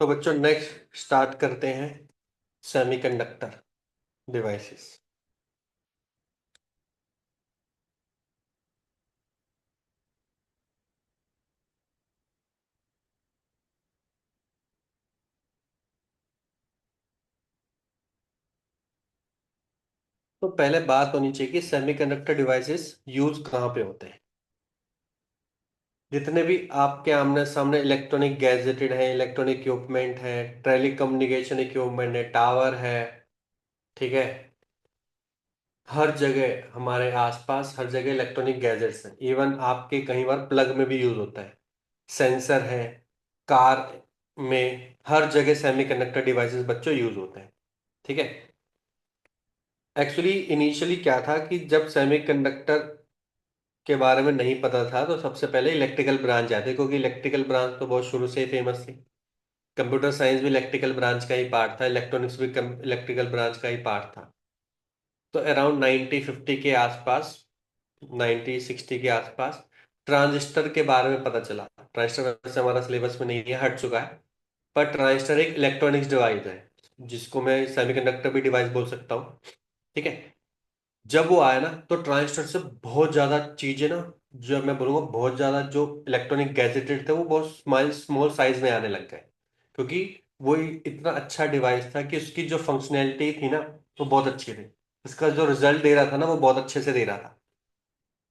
तो बच्चों next start करते हैं सेमीकंडक्टर डिवाइसेस। तो पहले बात होनी चाहिए कि सेमीकंडक्टर डिवाइसेस यूज कहाँ पे होते हैं। जितने भी आपके आमने सामने इलेक्ट्रॉनिक गैजेटेड है, इलेक्ट्रॉनिक इक्विपमेंट है, टेली कम्युनिकेशन इक्विपमेंट है, टावर है, ठीक है। हर जगह हमारे आसपास हर जगह इलेक्ट्रॉनिक गैजेट्स हैं। इवन आपके कई बार प्लग में भी यूज होता है, सेंसर है, कार में, हर जगह सेमीकंडक्टर डिवाइसेस बच्चों यूज होते हैं, ठीक है। एक्चुअली इनिशियली क्या था कि जब सेमीकंडक्टर के बारे में नहीं पता था तो सबसे पहले इलेक्ट्रिकल ब्रांच आते, क्योंकि इलेक्ट्रिकल ब्रांच तो बहुत शुरू से ही फेमस थी। कंप्यूटर साइंस भी इलेक्ट्रिकल ब्रांच का ही पार्ट था, इलेक्ट्रॉनिक्स भी इलेक्ट्रिकल ब्रांच का ही पार्ट था। तो अराउंड 1950 के आसपास, 1960 के आसपास ट्रांजिस्टर के बारे में पता चला। ट्रांजिस्टर वैसे हमारा सिलेबस में नहीं है, हट चुका है। पर ट्रांजिस्टर एक इलेक्ट्रॉनिक्स डिवाइस है, जिसको मैं सेमीकंडक्टर भी डिवाइस बोल सकता हूँ, ठीक है। जब वो आया ना तो ट्रांजिस्टर से बहुत ज्यादा चीजें ना, जो मैं बोलूंगा बहुत ज्यादा जो इलेक्ट्रॉनिक गैजेटेड थे वो बहुत स्मॉल स्मॉल साइज में आने लग गए। क्योंकि वो इतना अच्छा डिवाइस था कि उसकी जो फंक्शनैलिटी थी ना वो बहुत अच्छी थी। इसका जो रिजल्ट दे रहा था ना वो बहुत अच्छे से दे रहा था,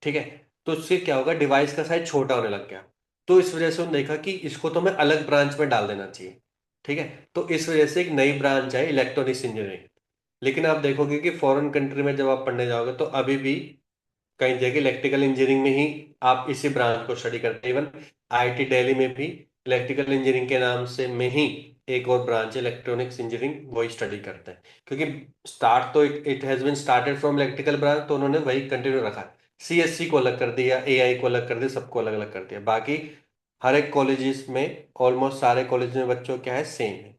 ठीक है। तो उससे क्या होगा, डिवाइस का साइज छोटा होने लग गया। तो इस वजह से उन्होंने देखा कि इसको तो मैं अलग ब्रांच में डाल देना चाहिए, ठीक है। तो इस वजह से एक नई ब्रांच है इलेक्ट्रॉनिक्स इंजीनियरिंग। लेकिन आप देखोगे कि फॉरेन कंट्री में जब आप पढ़ने जाओगे तो अभी भी कई जगह इलेक्ट्रिकल इंजीनियरिंग में ही आप इसी ब्रांच को स्टडी करते हैं। इवन आईआईटी दिल्ली में भी इलेक्ट्रिकल इंजीनियरिंग के नाम से में ही एक और ब्रांच है इलेक्ट्रॉनिक्स इंजीनियरिंग, वही स्टडी करते हैं। क्योंकि स्टार्ट तो it has been started from electrical branch, तो उन्होंने वही कंटिन्यू रखा है। सीएससी को अलग कर दिया, एआई को अलग कर दिया, सबको अलग अलग कर दिया। बाकी हर एक कॉलेजेस में, ऑलमोस्ट सारे कॉलेज में बच्चों क्या है, सेम है,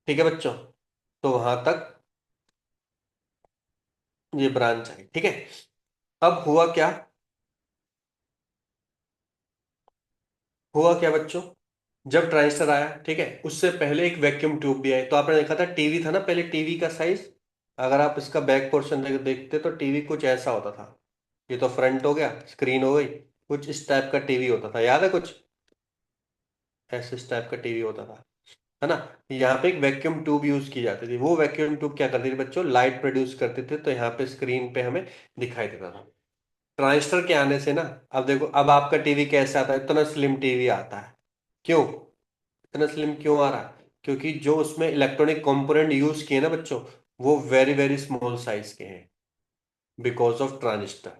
ठीक है बच्चों। तो वहां तक ये ब्रांच है, ठीक है। अब हुआ क्या बच्चों, जब ट्रांजिस्टर आया, ठीक है, उससे पहले एक वैक्यूम ट्यूब भी आई। तो आपने देखा था टीवी था ना पहले, टीवी का साइज अगर आप इसका बैक पोर्शन देखते तो टीवी कुछ ऐसा होता था। ये तो फ्रंट हो गया, स्क्रीन हो गई, कुछ इस टाइप का टीवी होता था, याद है कुछ ऐसे इस टाइप का टीवी होता था, है ना। यहाँ पे एक वैक्यूम ट्यूब यूज की जाती थी। वो वैक्यूम ट्यूब क्या करती थी बच्चों, लाइट प्रोड्यूस करते थे, तो यहाँ पे स्क्रीन पे हमें दिखाई देता था। ट्रांजिस्टर के आने से ना, अब देखो अब आपका टीवी कैसे आता है, इतना स्लिम टीवी आता है। क्यों इतना स्लिम क्यों आ रहा है, क्योंकि जो उसमें इलेक्ट्रॉनिक कंपोनेंट यूज किए ना बच्चों, वो वेरी वेरी स्मॉल साइज के हैं, बिकॉज ऑफ ट्रांजिस्टर,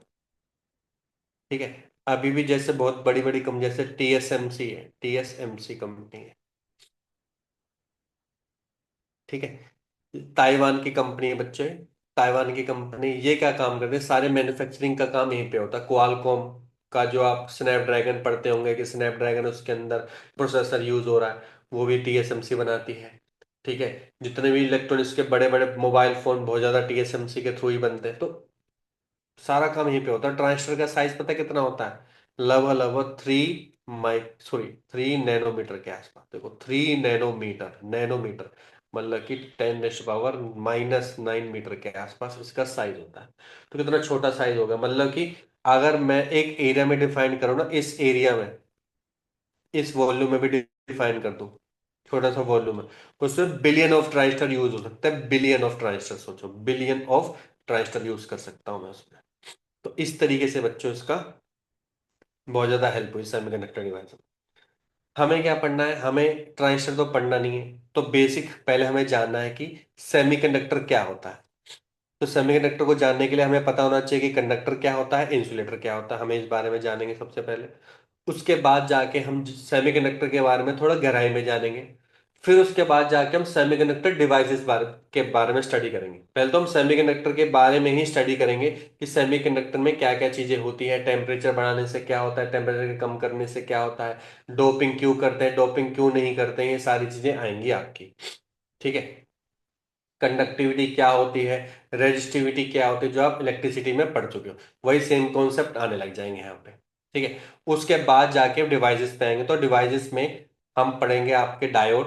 ठीक है। अभी भी जैसे बहुत बड़ी बड़ी कंपनी जैसे टीएसएमसी है, टीएसएमसी कंपनी है, ठीक है। ताइवान की कंपनी है बच्चे। ताइवान की कंपनी ये क्या काम करते हैं, सारे मैन्युफैक्चरिंग का काम यहीं पे होता है। क्वालकॉम का जो आप स्नैपड्रैगन पढ़ते होंगे कि स्नैपड्रैगन उसके अंदर प्रोसेसर यूज हो रहा है, वो भी टीएसएमसी बनाती है, ठीक है। जितने भी इलेक्ट्रॉनिक्स के बड़े बड़े मोबाइल फोन बहुत ज्यादा टीएसएमसी के थ्रू ही बनते हैं। तो सारा काम यहीं पे होता है। ट्रांजिस्टर का साइज पता है कितना होता है, लगभग लगभग 3 नैनोमीटर के आसपास। देखो 3 नैनोमीटर, नैनोमीटर मतलब कि 10⁻⁻⁹ मीटर के आसपास इसका साइज होता है। तो कितना छोटा साइज होगा, मतलब कि अगर मैं एक एरिया में डिफाइन करूँ ना, इस एरिया में, इस वॉल्यूम में भी डिफाइन कर दूं, छोटा सा वॉल्यूम है, उसमें बिलियन ऑफ ट्रांजिस्टर यूज हो सकता है। बिलियन ऑफ ट्रांजिस्टर, सोचो बिलियन ऑफ ट्रांजिस्टर यूज कर सकता हूं मैं उसमें। तो इस तरीके से बच्चों इसका बहुत ज्यादा हेल्प हुई सेमीकंडक्टर डिवाइस। हमें क्या पढ़ना है, हमें ट्रांजिस्टर तो पढ़ना नहीं है। तो बेसिक पहले हमें जानना है कि सेमीकंडक्टर क्या होता है। तो सेमीकंडक्टर को जानने के लिए हमें पता होना चाहिए कि कंडक्टर क्या होता है, इंसुलेटर क्या होता है, हमें इस बारे में जानेंगे सबसे पहले। उसके बाद जाके हम सेमीकंडक्टर के बारे में थोड़ा गहराई में जानेंगे। फिर उसके बाद जाके हम सेमीकंडक्टर डिवाइसेस के बारे में स्टडी करेंगे। पहले तो हम सेमीकंडक्टर के बारे में ही स्टडी करेंगे कि सेमीकंडक्टर में क्या क्या चीजें होती हैं, टेम्परेचर बढ़ाने से क्या होता है, टेम्परेचर कम करने से क्या होता है, डोपिंग क्यों करते हैं, डोपिंग क्यों नहीं करते हैं, ये सारी चीजें आएंगी आपकी, ठीक है। कंडक्टिविटी क्या होती है, रेजिस्टिविटी क्या होती है, जो आप इलेक्ट्रिसिटी में पढ़ चुके हो, वही सेम कॉन्सेप्ट आने लग जाएंगे यहाँ पे, ठीक है। उसके बाद जाके डिवाइसेस पे आएंगे। तो डिवाइसेस में हम पढ़ेंगे आपके डायोड,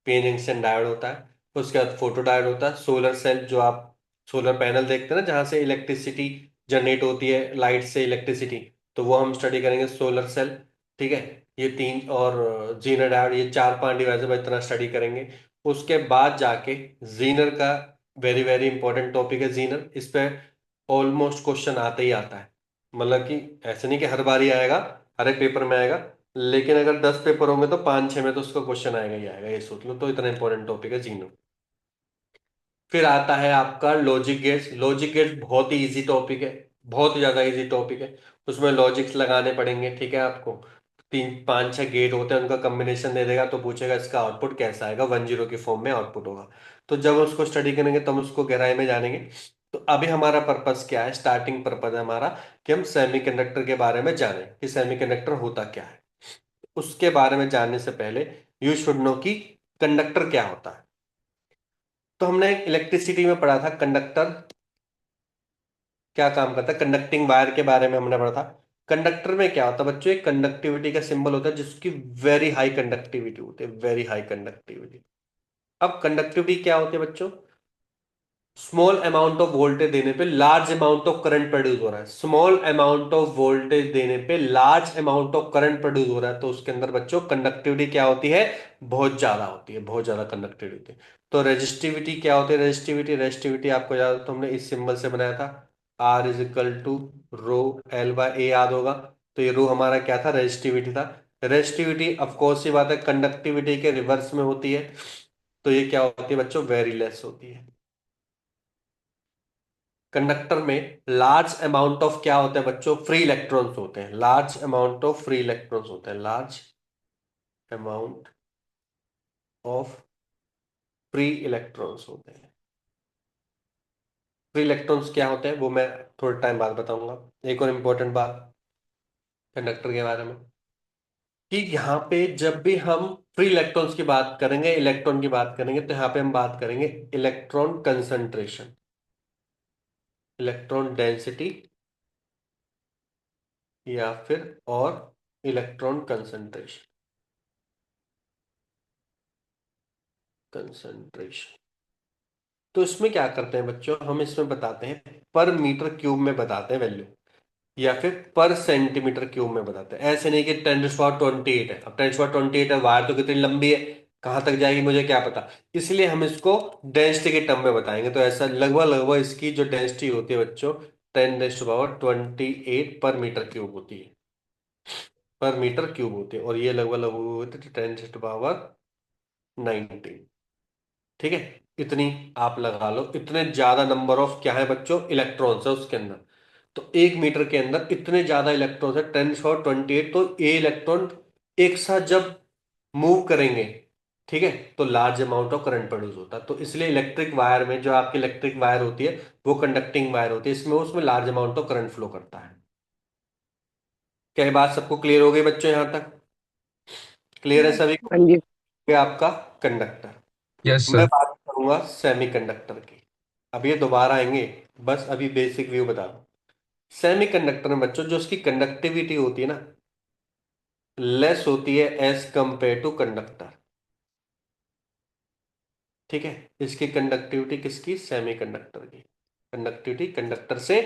पीएन जंक्शन डायोड होता है। उसके बाद फोटो डायोड होता है, सोलर सेल जो आप सोलर पैनल देखते हैं ना जहां से इलेक्ट्रिसिटी जनरेट होती है, लाइट से इलेक्ट्रिसिटी, तो वो हम स्टडी करेंगे सोलर सेल। ठीक है, ये तीन और जीनर डायोड, ये चार पांच डिवाइस इतना स्टडी करेंगे। उसके बाद जाके जीनर का वेरी वेरी इंपॉर्टेंट टॉपिक है जीनर। इस पे ऑलमोस्ट क्वेश्चन आता ही आता है, मतलब कि ऐसे नहीं कि हर बार ही आएगा, हर एक पेपर में आएगा, लेकिन अगर 10 पेपर होंगे तो 5 6 में तो उसका क्वेश्चन आएगा ही आएगा, ये सोच लो। तो इतना इंपॉर्टेंट टॉपिक है जीनो। फिर आता है आपका लॉजिक गेट्स। लॉजिक गेट्स बहुत ही इजी टॉपिक है, बहुत ही ज्यादा इजी टॉपिक है। उसमें लॉजिक्स लगाने पड़ेंगे, ठीक है आपको। तीन पांच छह गेट होते हैं, उनका कॉम्बिनेशन दे देगा तो पूछेगा इसका आउटपुट कैसा आएगा, 1 0 की फॉर्म में आउटपुट होगा। तो जब उसको स्टडी करेंगे तब उसको गहराई में जानेंगे। तो अभी हमारा पर्पस क्या है, स्टार्टिंग पर्पस है हमारा कि हम सेमीकंडक्टर के बारे में जानें कि सेमीकंडक्टर होता क्या है। उसके बारे में जानने से पहले यू शुड नो कि कंडक्टर क्या होता है। तो हमने इलेक्ट्रिसिटी में पढ़ा था कंडक्टर क्या काम करता है, कंडक्टिंग वायर के बारे में हमने पढ़ा था। कंडक्टर में क्या होता है बच्चों, एक कंडक्टिविटी का सिंबल होता है जिसकी वेरी हाई कंडक्टिविटी होती है, वेरी हाई कंडक्टिविटी। अब कंडक्टिविटी क्या होती है बच्चों, स्मॉल अमाउंट ऑफ वोल्टेज देने पे large amount of current produce हो रहा है। स्मॉल अमाउंट ऑफ वोल्टेज देने पे large amount of current produce हो रहा है, तो उसके अंदर बच्चों कंडक्टिविटी क्या होती है, बहुत ज्यादा होती है, बहुत ज्यादा कंडक्टिविटी। तो रेजिस्टिविटी क्या होती है, रेजिस्टिविटी, रेजिस्टिविटी आपको याद हो तो हमने इस सिंबल से बनाया था, R is equal to rho L by A, याद होगा। तो ये रो हमारा क्या था, रेजिस्टिविटी था। रेजिस्टिविटी ऑफकोर्स ये बात है कंडक्टिविटी के रिवर्स में होती है, तो ये क्या होती है बच्चों, वेरी लेस होती है। कंडक्टर में लार्ज अमाउंट ऑफ क्या होता है बच्चों, फ्री इलेक्ट्रॉन्स होते हैं, large amount of free electrons होते हैं, large amount of free electrons होते हैं। फ्री इलेक्ट्रॉन्स क्या होते हैं वो मैं थोड़े टाइम बाद बताऊंगा। एक और इंपॉर्टेंट बात कंडक्टर के बारे में, कि यहाँ पे जब भी हम फ्री इलेक्ट्रॉन्स की बात करेंगे, इलेक्ट्रॉन की बात करेंगे, तो यहाँ पे हम बात करेंगे इलेक्ट्रॉन कंसंट्रेशन, इलेक्ट्रॉन डेंसिटी, या फिर और इलेक्ट्रॉन कंसंट्रेशन, कंसंट्रेशन। तो इसमें क्या करते हैं बच्चों, हम इसमें बताते हैं पर मीटर क्यूब में बताते हैं वैल्यू, या फिर पर सेंटीमीटर क्यूब में बताते हैं। ऐसे नहीं कि 10⁻28 है, अब 10⁻28 है, वायर तो कितनी लंबी है, कहां तक जाएगी मुझे क्या पता। इसलिए हम इसको डेंसिटी के टर्म में बताएंगे। तो ऐसा लगभग लगभग इसकी जो डेंसिटी होती है बच्चों, 10⁻28 पर मीटर क्यूब होती है, पर मीटर क्यूब होती है। और ये लगभग लगभग होती है 10⁻19। ठीक है, इतनी आप लगा लो, इतने ज्यादा नंबर ऑफ क्या है बच्चों, इलेक्ट्रॉन्स है उसके अंदर। तो 1 मीटर के अंदर इतने ज्यादा इलेक्ट्रॉन्स है, 10⁻28। तो ये इलेक्ट्रॉन एक साथ जब मूव करेंगे, ठीक है, तो large amount of current produce होता है। तो इसलिए इलेक्ट्रिक वायर में, जो आपकी इलेक्ट्रिक वायर होती है वो कंडक्टिंग वायर होती है, इसमें उसमें large amount of current flow करता है। क्या ये बात सबको क्लियर हो गई बच्चों, यहां तक क्लियर है सभी को? हाँ जी। ये आपका कंडक्टर। यस मैं सर। बात करूंगा सेमीकंडक्टर की। अब ये दोबारा आएंगे, बस अभी बेसिक व्यू बता दूं। सेमीकंडक्टर में बच्चों जो उसकी कंडक्टिविटी होती है ना, लेस होती है एज कंपेयर टू कंडक्टर। ठीक है, इसकी कंडक्टिविटी, किसकी, सेमीकंडक्टर की कंडक्टिविटी कंडक्टर से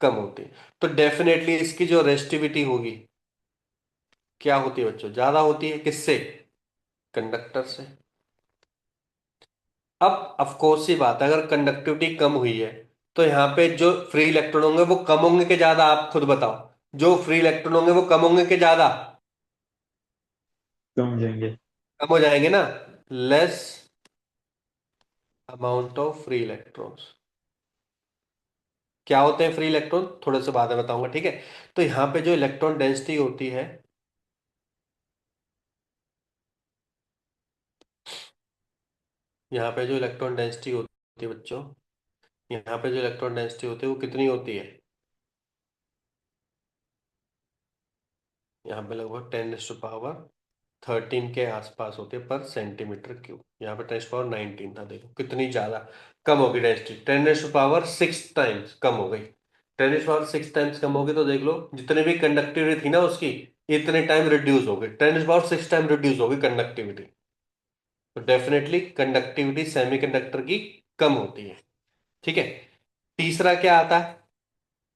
कम होती है। तो डेफिनेटली इसकी जो रेजिस्टिविटी होगी क्या होती है बच्चों, ज्यादा होती है, किससे, कंडक्टर से। अब ऑफ कोर्स सी बात है, अगर कंडक्टिविटी कम हुई है तो यहाँ पे जो फ्री इलेक्ट्रॉन होंगे वो कम होंगे कि ज्यादा, आप खुद बताओ। जो फ्री इलेक्ट्रॉन होंगे वो कम होंगे कि ज्यादा, कम हो जाएंगे। कम हो जाएंगे ना, less amount of free electrons. क्या होते हैं फ्री इलेक्ट्रॉन, थोड़े से बाद में बताऊंगा, ठीक है। तो यहाँ पे जो इलेक्ट्रॉन डेंसिटी होती है, यहाँ पे जो इलेक्ट्रॉन डेंसिटी होती है बच्चों, यहाँ पे जो इलेक्ट्रॉन डेंसिटी होती है वो कितनी होती है, यहाँ पे लगभग 10⁻13 के आसपास होते हैं पर सेंटीमीटर क्यूब। यहाँ पे 10⁻19 था, देखो कितनी ज्यादा कम होगी डेंसिटी, 10⁻6 टाइम्स कम हो गई। 10⁻6 टाइम्स कम होगी, तो देख लो जितनी भी कंडक्टिविटी थी ना उसकी, इतने टाइम रिड्यूस होगी, 10 6 टाइम रिड्यूस होगी कंडक्टिविटी। तो डेफिनेटली कंडक्टिविटी सेमीकंडक्टर की कम होती है। ठीक है। तीसरा क्या आता है?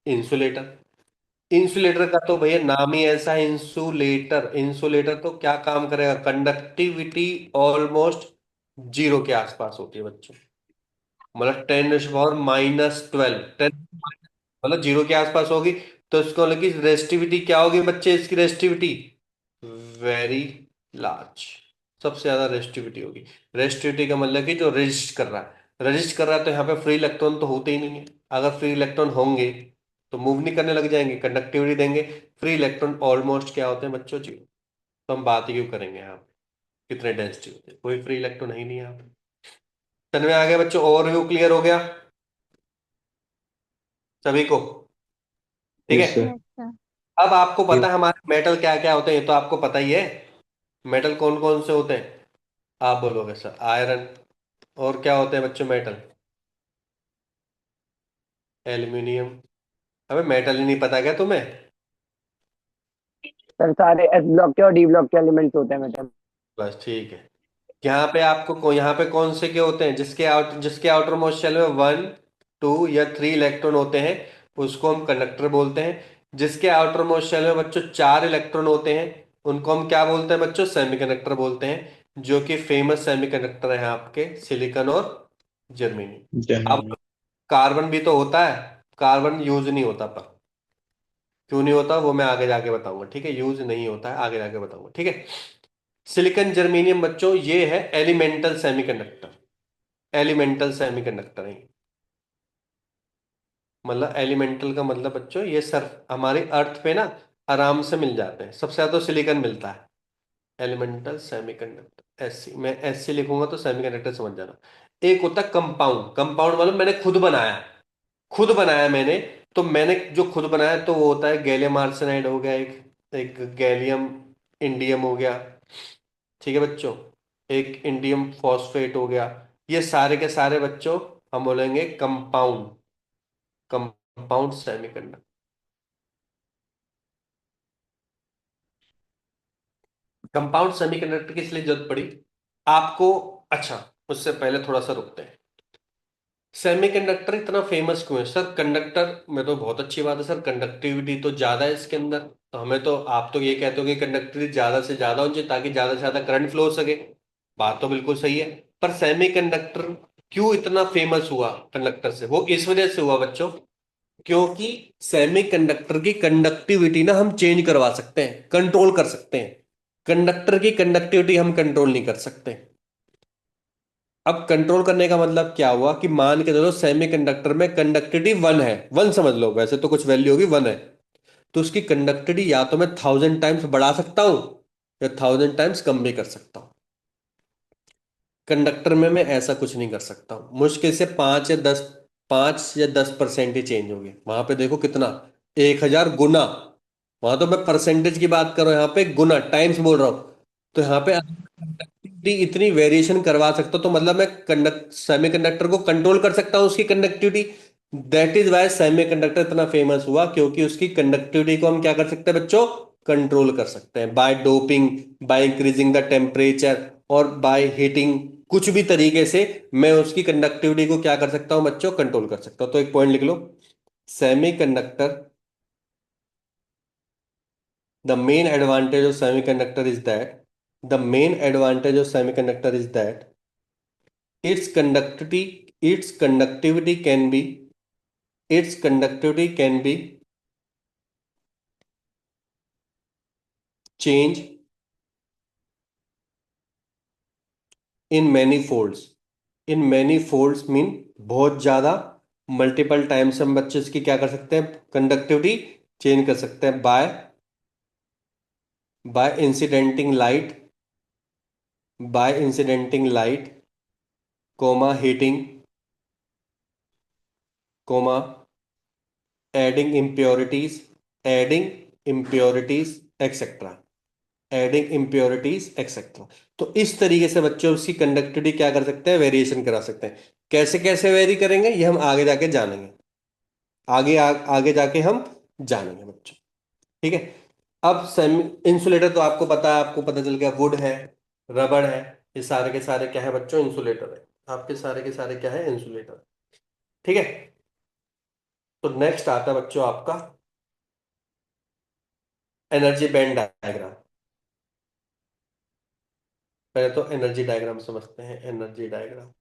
इंसुलेटर। इंसुलेटर का तो भैया नाम ही ऐसा है, इंसुलेटर। इंसुलेटर तो क्या काम करेगा? कंडक्टिविटी ऑलमोस्ट जीरो के आसपास होती है बच्चों। मतलब 10⁻⁻12, 10 मतलब जीरो के आसपास होगी। तो इसको लगी रेस्टिविटी क्या होगी बच्चे? इसकी रेस्टिविटी वेरी लार्ज, सबसे ज्यादा रेस्टिविटी होगी। रेस्टिविटी का मतलब कि जो रेजिस्ट कर रहा है, रेजिस्ट कर रहा है, तो यहाँ पे फ्री इलेक्ट्रॉन तो होते ही नहीं है। अगर फ्री इलेक्ट्रॉन होंगे तो मूव नहीं करने लग जाएंगे, कंडक्टिविटी देंगे। फ्री इलेक्ट्रॉन ऑलमोस्ट क्या होते हैं बच्चों? जीरो। तो हम बात ही क्यों करेंगे यहाँ पे कितने डेंसिटी होते हैं? कोई फ्री इलेक्ट्रॉन है ही नहीं यहाँ पे। समझ में आ गया बच्चों? ओवरव्यू क्लियर हो गया सभी को? ठीक है। Yes sir. Yes sir. अब आपको पता है हमारे मेटल क्या क्या होते हैं, ये तो आपको पता ही है। मेटल कौन कौन से होते हैं? आप बोलोगे सर आयरन। और क्या होते हैं बच्चों मेटल? एल्यूमिनियम। अबे मेटल ही नहीं पता क्या तुम्हें? सर सारे एस ब्लॉक के और डी ब्लॉक के एलिमेंट्स होते हैं मेटल। बस ठीक है। यहाँ पे आपको यहाँ पे कौन से के होते हैं? जिसके आउटर मोस्ट शेल में 1 2 या 3 इलेक्ट्रॉन होते हैं, उसको हम कंडक्टर बोलते हैं। जिसके आउटर मोस्ट शेल में बच्चों 4 इलेक्ट्रॉन होते हैं, उनको हम क्या बोलते हैं बच्चों? सेमीकंडक्टर बोलते हैं। जो कि फेमस सेमीकंडक्टर है आपके सिलिकॉन और जर्मेनियम। अब जर्मनी। कार्बन भी तो होता है। कार्बन यूज नहीं होता, पर क्यों नहीं होता वो मैं आगे जाके बताऊंगा। ठीक है, यूज नहीं होता है, आगे जाके बताऊंगा। ठीक है। सिलिकॉन जर्मेनियम बच्चों ये है एलिमेंटल सेमीकंडक्टर। एलिमेंटल सेमीकंडक्टर है। मतलब एलिमेंटल का मतलब बच्चों ये सर हमारी अर्थ पे ना आराम से मिल जाते हैं। सबसे ज्यादा तो सिलिकॉन मिलता है। एलिमेंटल सेमीकंडक्टर, एससी, मैं एससी लिखूंगा तो सेमीकंडक्टर समझ जाना। एक होता है कंपाउंड। कंपाउंड मतलब मैंने खुद बनाया। खुद बनाया मैंने। तो मैंने जो खुद बनाया तो वो होता है गैलियम आर्सेनाइड हो गया, एक एक गैलियम इंडियम हो गया। ठीक है बच्चों। एक इंडियम फॉस्फेट हो गया। ये सारे के सारे बच्चों हम बोलेंगे compound. Compound semiconductor. Compound semiconductor की इसलिए जरूरत पड़ी आपको। अच्छा, उससे पहले थोड़ा सा रुकते हैं। सेमीकंडक्टर इतना फेमस क्यों है सर? कंडक्टर में तो बहुत अच्छी बात है सर, कंडक्टिविटी तो ज्यादा है इसके अंदर। तो हमें तो, आप तो ये कहते हो कि कंडक्टिविटी ज्यादा से ज्यादा होनी चाहिए ताकि ज्यादा से ज्यादा करंट फ्लो हो सके। बात तो बिल्कुल सही है। पर सेमीकंडक्टर क्यों इतना फेमस हुआ कंडक्टर से? वो इस वजह से हुआ बच्चों, क्योंकि सेमीकंडक्टर की कंडक्टिविटी ना हम चेंज करवा सकते हैं, कंट्रोल कर सकते हैं। कंडक्टर की कंडक्टिविटी हम कंट्रोल नहीं कर सकते। अब कंट्रोल करने का मतलब क्या हुआ कि मान के चलो सेमीकंडक्टर में कंडक्टिविटी 1 है, 1 समझ लो, वैसे तो कुछ वैल्यू होगी, 1 है। तो उसकी कंडक्टिविटी या तो मैं 1000 टाइम्स बढ़ा सकता हूं या 1000 टाइम्स कम भी कर सकता हूं। कंडक्टर में मैं ऐसा कुछ नहीं कर सकता हूं। मुश्किल से 5 या 10 ही चेंज होगी। वहां पे देखो कितना, 1000 गुना। वहां तो मैं परसेंटेज की बात कर रहा हूं, यहाँ पे गुना टाइम्स बोल रहा हूं। तो यहाँ पे कंडक्टिविटी इतनी वेरिएशन करवा सकता हूं, तो मतलब मैं कंडक्ट सेमीकंडक्टर को कंट्रोल कर सकता हूं उसकी conductivity. That is why semiconductor इतना फेमस हुआ, क्योंकि उसकी कंडक्टिविटी को हम क्या कर सकते हैं बच्चों? कंट्रोल कर सकते हैं by doping, by increasing the temperature, और बाय हीटिंग। कुछ भी तरीके से मैं उसकी कंडक्टिविटी को क्या कर सकता हूं बच्चों? कंट्रोल कर सकता हूं। तो एक पॉइंट लिख लो, semiconductor, the main advantage of semiconductor is that the main advantage of semiconductor is that its conductivity can be, its conductivity can be changed in many folds. In many folds mean बहुत ज्यादा, multiple times हम बच्चे इसकी क्या कर सकते हैं? Conductivity change कर सकते हैं by by incidenting light, by incidenting light, comma heating, comma adding impurities, adding impurities etcetera, adding impurities etcetera. तो इस तरीके से बच्चों उसकी कंडक्टिविटी क्या कर सकते हैं? वेरिएशन करा सकते हैं। कैसे कैसे वेरी करेंगे ये हम आगे जाके जानेंगे। आगे जाके हम जानेंगे बच्चों। ठीक है। अब सेमी इंसुलेटर तो आपको पता है, आपको पता चल गया, वुड है, रबड़ है, ये सारे के सारे क्या है बच्चों, इंसुलेटर है। आपके सारे के सारे क्या है, इंसुलेटर। ठीक है। तो नेक्स्ट आता है बच्चों आपका एनर्जी बैंड डायग्राम। पहले तो एनर्जी डायग्राम समझते हैं, energy diagram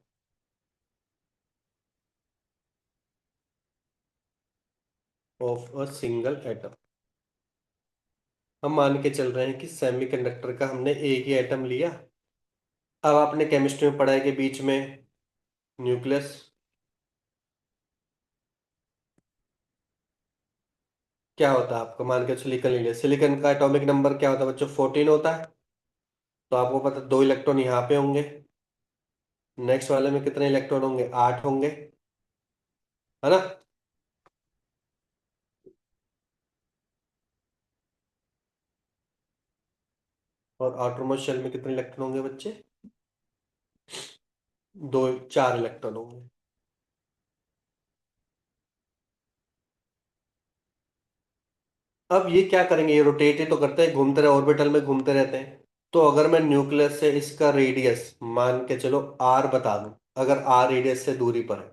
of a single atom. हम मान के चल रहे हैं कि सेमीकंडक्टर का हमने एक ही एटम लिया। अब आपने केमिस्ट्री में पढ़ा है कि बीच में न्यूक्लियस क्या होता है, आपको मान के सिलिकॉन ले लिया, सिलिकॉन का एटॉमिक नंबर क्या होता है बच्चों, 14 होता है। तो आपको पता दो इलेक्ट्रॉन यहाँ पे होंगे, नेक्स्ट वाले में कितने इलेक्ट्रॉन होंगे, 8 होंगे, है ना। और आउटरमोस्ट शेल में कितने इलेक्ट्रॉन होंगे बच्चे, दो, 4 इलेक्ट्रॉन होंगे। अब ये क्या करेंगे, ये रोटेट ही तो करते हैं, घूमते रहे ऑर्बिटल में घूमते रहते हैं। तो अगर मैं न्यूक्लियस से इसका रेडियस मान के चलो आर बता दूं, अगर आर रेडियस से दूरी पर है,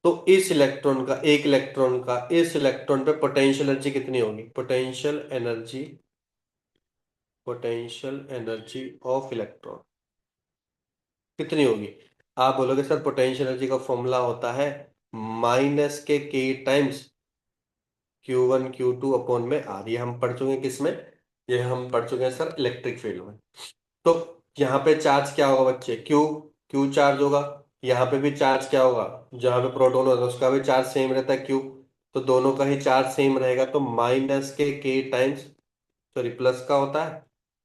तो इस इलेक्ट्रॉन का, एक इलेक्ट्रॉन का इस इलेक्ट्रॉन पे पोटेंशियल एनर्जी कितनी होगी, पोटेंशियल एनर्जी ऑफ इलेक्ट्रॉन कितनी होगी। आप बोलोगे सर पोटेंशियल एनर्जी का फॉर्मूला होता है -के टाइम्स Q1 Q2 में आर। ये हम पढ़ चुके हैं किसमें, ये हम पढ़ चुके हैं सर इलेक्ट्रिक फील्ड में। तो यहाँ पे चार्ज क्या होगा बच्चे, क्यू, क्यू चार्ज होगा। यहाँ पे भी चार्ज क्या होगा, जहाँ पे प्रोटॉन होता है उसका भी चार्ज सेम रहता है, क्यू। तो दोनों का ही चार्ज सेम रहेगा, तो के टाइम्स, सॉरी प्लस का होता है,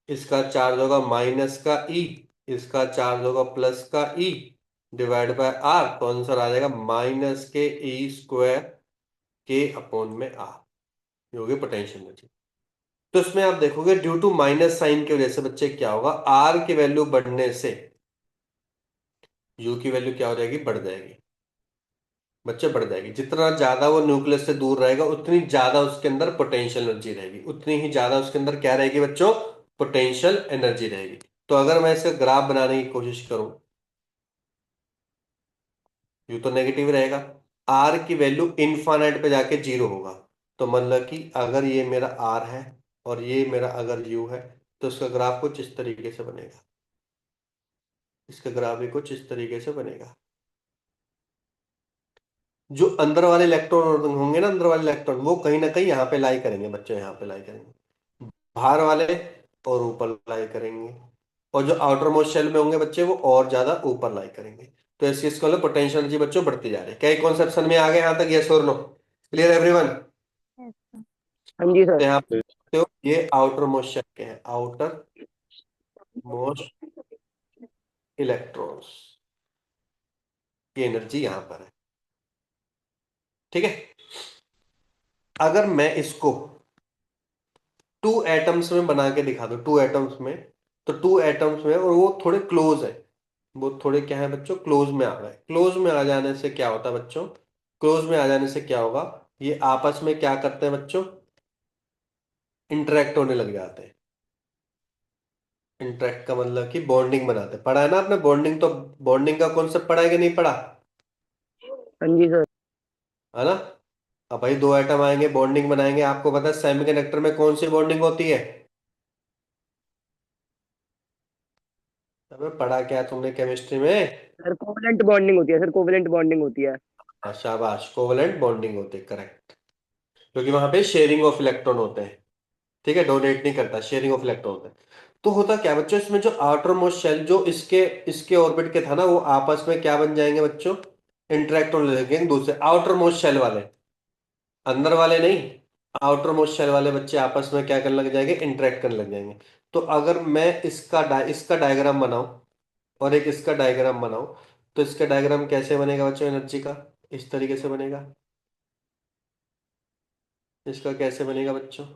इसका चार्ज होगा माइनस का ई, इसका चार्ज होगा प्लस का ई, डिवाइड बाय आर। तो आंसर आ जाएगा -के ई स्क्वायर K/आर। ये होगी पोटेंशियल एनर्जी। तो इसमें आप देखोगे ड्यू टू माइनस साइन की वजह से बच्चे क्या होगा, आर की वैल्यू बढ़ने से यू की वैल्यू क्या हो जाएगी, बढ़ जाएगी। बच्चे बढ़ जाएगी, जितना ज्यादा वो न्यूक्लियस से दूर रहेगा उतनी ज्यादा उसके अंदर पोटेंशियल एनर्जी रहेगी, उतनी ही ज्यादा उसके अंदर क्या रहेगी बच्चों, पोटेंशियल एनर्जी रहेगी। तो अगर मैं इसका ग्राफ बनाने की कोशिश करूं, यू तो नेगेटिव रहेगा, आर की वैल्यू इनफाइनाइट पे जाके जीरो होगा। तो मतलब कि अगर ये मेरा आर है और ये मेरा अगर यू है, तो इसका ग्राफ कुछ इस तरीके से बनेगा, इसका ग्राफ भी कुछ इस तरीके से बनेगा। जो अंदर वाले इलेक्ट्रॉन होंगे ना, अंदर वाले इलेक्ट्रॉन वो कहीं ना कहीं यहाँ पे लाई करेंगे बच्चों, यहाँ पे लाई करेंगे, बाहर वाले और ऊपर लाई करेंगे। और जो आउटर मोस्ट शेल में होंगे बच्चे वो और ज्यादा ऊपर लाई करेंगे। तो इस चीज को पोटेंशियल एनर्जी बच्चों बढ़ती जा रही है। क्या कॉन्सेप्शन में आ गए यहाँ तक, यस और नो, क्लियर एवरीवन। हाँ जी तो सर। यहाँ पे देखते हो ये आउटर मोस्ट शेल के हैं, आउटर मोस्ट इलेक्ट्रॉन्स की एनर्जी यहाँ पर है। ठीक है। अगर मैं इसको टू एटम्स में बना के दिखा दो, टू एटम्स में, तो टू एटम्स में और वो थोड़े क्लोज है, वो थोड़े क्या है बच्चों, क्लोज में आ गए। क्लोज में आ जाने से क्या होता है बच्चों, क्लोज में आ जाने से क्या होगा, ये आपस में क्या करते हैं बच्चों, इंटरेक्ट होने लग जाते हैं। इंटरेक्ट का मतलब कि बॉन्डिंग बनाते हैं, पढ़ा है ना आपने बॉन्डिंग, तो बॉन्डिंग का कॉन्सेप्ट पढ़ा है कि नहीं पढ़ा, हाँ जी सर। है ना। अब भाई दो एटम आएंगे बॉन्डिंग बनाएंगे, आपको पता है सेमीकंडक्टर में कौन सी बॉन्डिंग होती है, अबे पढ़ा क्या तुमने केमिस्ट्री में। सर कोवलेंट बॉन्डिंग होती है, सर कोवलेंट बॉन्डिंग होती है। हाँ, शाबाश, कोवलेंट बॉन्डिंग होती है, करेक्ट। क्योंकि वहां पे शेयरिंग ऑफ इलेक्ट्रॉन होते हैं। ठीक है, डोनेट नहीं करता, शेयरिंग ऑफ इलेक्ट्रॉन होता है। तो होता क्या बच्चों, इसमें जो आउटर मोस्ट शेल जो इसके इसके ऑर्बिट के था ना, वो आपस में क्या बन जाएंगे बच्चों, इंटरेक्ट होने लगेंगे दूसरे आउटर मोस्ट शेल वाले, अंदर वाले नहीं, आउटर मोस्ट शेल वाले बच्चे आपस में क्या करने लग जाएंगे, इंटरेक्ट करने लग जाएंगे। तो अगर मैं इसका डायग्राम बनाऊं और एक इसका डायग्राम बनाऊं, तो इसका डायग्राम कैसे बनेगा बच्चों एनर्जी का, इस तरीके से बनेगा। इसका कैसे बनेगा बच्चों,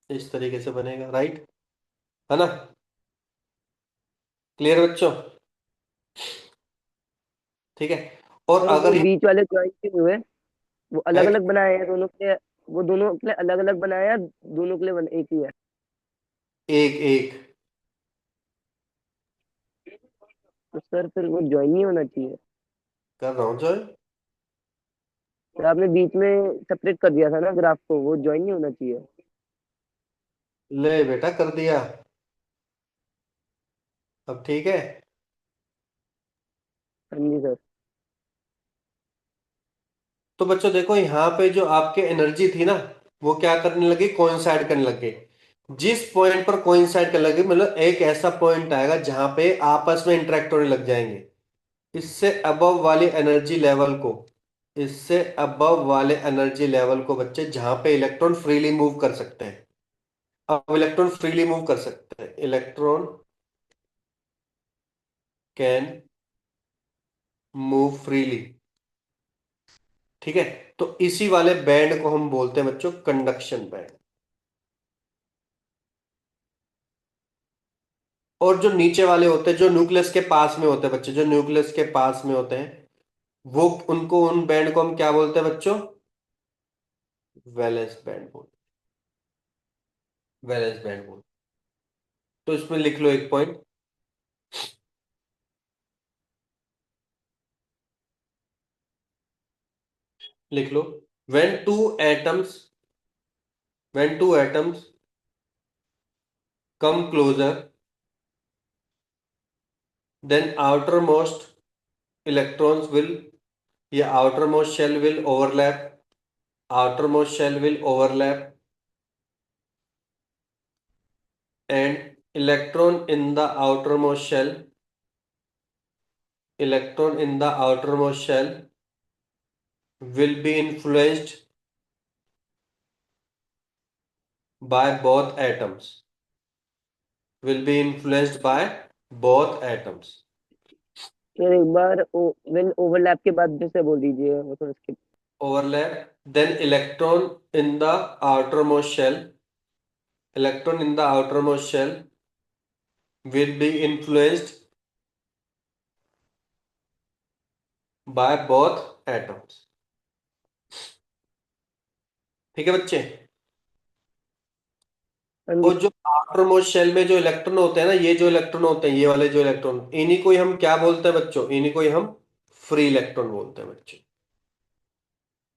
इस तरीके से बनेगा, राइट, है ना। क्लियर बच्चों। ठीक है। और सर वो अगर ये बीच वाले ज्वाइंट क्यों हुए? वो अलग है अलग बनाए हैं दोनों के लिए। वो दोनों के लिए अलग अलग बनाया है, दोनों के लिए एक ही है? एक एक। तो सर फिर वो ज्वाइन नहीं होना चाहिए। कर रहा हूँ जो। सर आपने बीच में सेपरेट कर दिया था ना ग्राफ को, वो ज्वाइन नहीं होना चाहिए। ले बेटा कर दिया। अब ठीक है। हाँ जी सर। तो बच्चों देखो यहाँ पे जो आपके एनर्जी थी ना, वो क्या करने लगी, कोइंसाइड करने लगी। जिस पॉइंट पर कोइंसाइड करने लगी, मतलब एक ऐसा पॉइंट आएगा जहां पे आपस में इंटरेक्ट होने लग जाएंगे। इससे अबव वाली एनर्जी लेवल को, इससे अबव वाले एनर्जी लेवल को बच्चे, जहां पे इलेक्ट्रॉन फ्रीली मूव कर सकते हैं। अब इलेक्ट्रॉन फ्रीली मूव कर सकते हैं, इलेक्ट्रॉन कैन मूव फ्रीली। ठीक है। तो इसी वाले बैंड को हम बोलते हैं बच्चों कंडक्शन बैंड। और जो नीचे वाले होते हैं, जो न्यूक्लियस के पास में होते हैं बच्चे, जो न्यूक्लियस के पास में होते हैं, वो उनको, उन बैंड को हम क्या बोलते हैं बच्चों, वैलेंस बैंड बोल, वैलेंस बैंड बोल। तो इसमें लिख लो एक पॉइंट, लिख लो। When two atoms, when two atoms come closer, then outermost electrons will, या outermost shell will overlap, outermost shell will overlap, and electron in the outermost shell, electron in the outermost shell will be influenced by both atoms, will be influenced by both atoms. Sir एक बार well overlap के बाद फिर से बोल दीजिए, वो थोड़ा skip। Overlap, then electron in the outermost shell, electron in the outermost shell will be influenced by both atoms। ठीक है बच्चे। हाँ जी। और जो आउटरमोस्ट शेल में जो इलेक्ट्रॉन होते हैं ना, ये जो इलेक्ट्रॉन होते हैं, ये वाले जो इलेक्ट्रॉन, इन्हीं को ही हम क्या बोलते हैं बच्चों, इन्हीं को ही हम फ्री इलेक्ट्रॉन बोलते हैं बच्चों।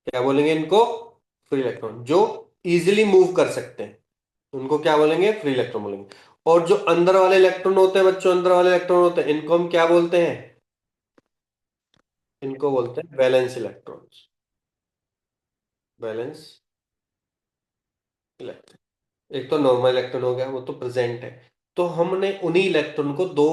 क्या बोलेंगे इनको, फ्री इलेक्ट्रॉन। जो इजीली मूव कर सकते हैं, उनको क्या बोलेंगे, फ्री इलेक्ट्रॉन बोलेंगे। और जो अंदर वाले इलेक्ट्रॉन होते हैं बच्चों, अंदर वाले इलेक्ट्रॉन होते हैं, इनको हम क्या बोलते हैं, इनको बोलते हैं वैलेंस इलेक्ट्रॉन्स, वैलेंस इलेक्ट्रॉन। एक तो नॉर्मल इलेक्ट्रॉन हो गया, वो तो प्रेजेंट है। तो हमने उन्हीं इलेक्ट्रॉन को दो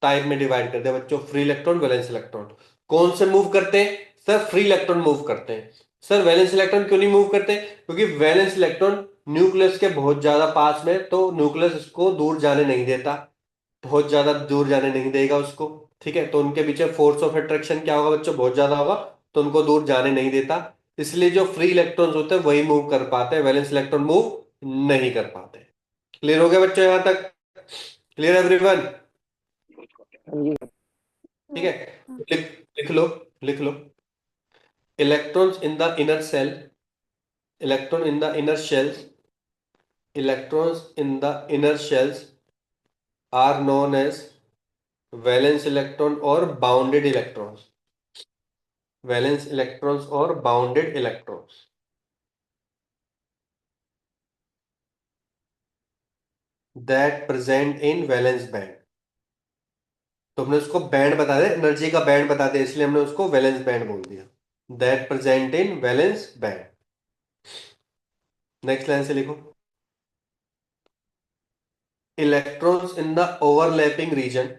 टाइप में डिवाइड कर दिया बच्चों, फ्री इलेक्ट्रॉन, वैलेंस इलेक्ट्रॉन। कौन से मूव करते हैं सर, फ्री इलेक्ट्रॉन मूव करते हैं। सर वैलेंस इलेक्ट्रॉन क्यों नहीं मूव करते, क्योंकि वैलेंस इलेक्ट्रॉन न्यूक्लियस के बहुत ज्यादा पास में, तो न्यूक्लियस इसको दूर जाने नहीं देता, बहुत ज्यादा दूर जाने नहीं देगा उसको। ठीक है, तो उनके पीछे फोर्स ऑफ अट्रैक्शन क्या होगा बच्चों, बहुत ज्यादा होगा, तो उनको दूर जाने नहीं देता। इसलिए जो फ्री इलेक्ट्रॉन्स होते हैं वही मूव कर पाते हैं, वैलेंस इलेक्ट्रॉन मूव नहीं कर पाते। क्लियर हो गया बच्चों यहां तक, क्लियर एवरीवन। हाँ जी। ठीक है। लिख लिख लो, लिख लो। Electrons in the inner shell, electron in the inner shells, electrons in the inner shells are known as valence electron और बाउंडेड इलेक्ट्रॉन्स, वैलेंस इलेक्ट्रॉन्स और bounded electrons that present in valence band. तो हमने उसको band बता दिया, energy का band बता दिया, इसलिए हमने उसको वैलेंस बैंड बोल दिया, that present in valence band. Next line से लिखो। Electrons in the overlapping region,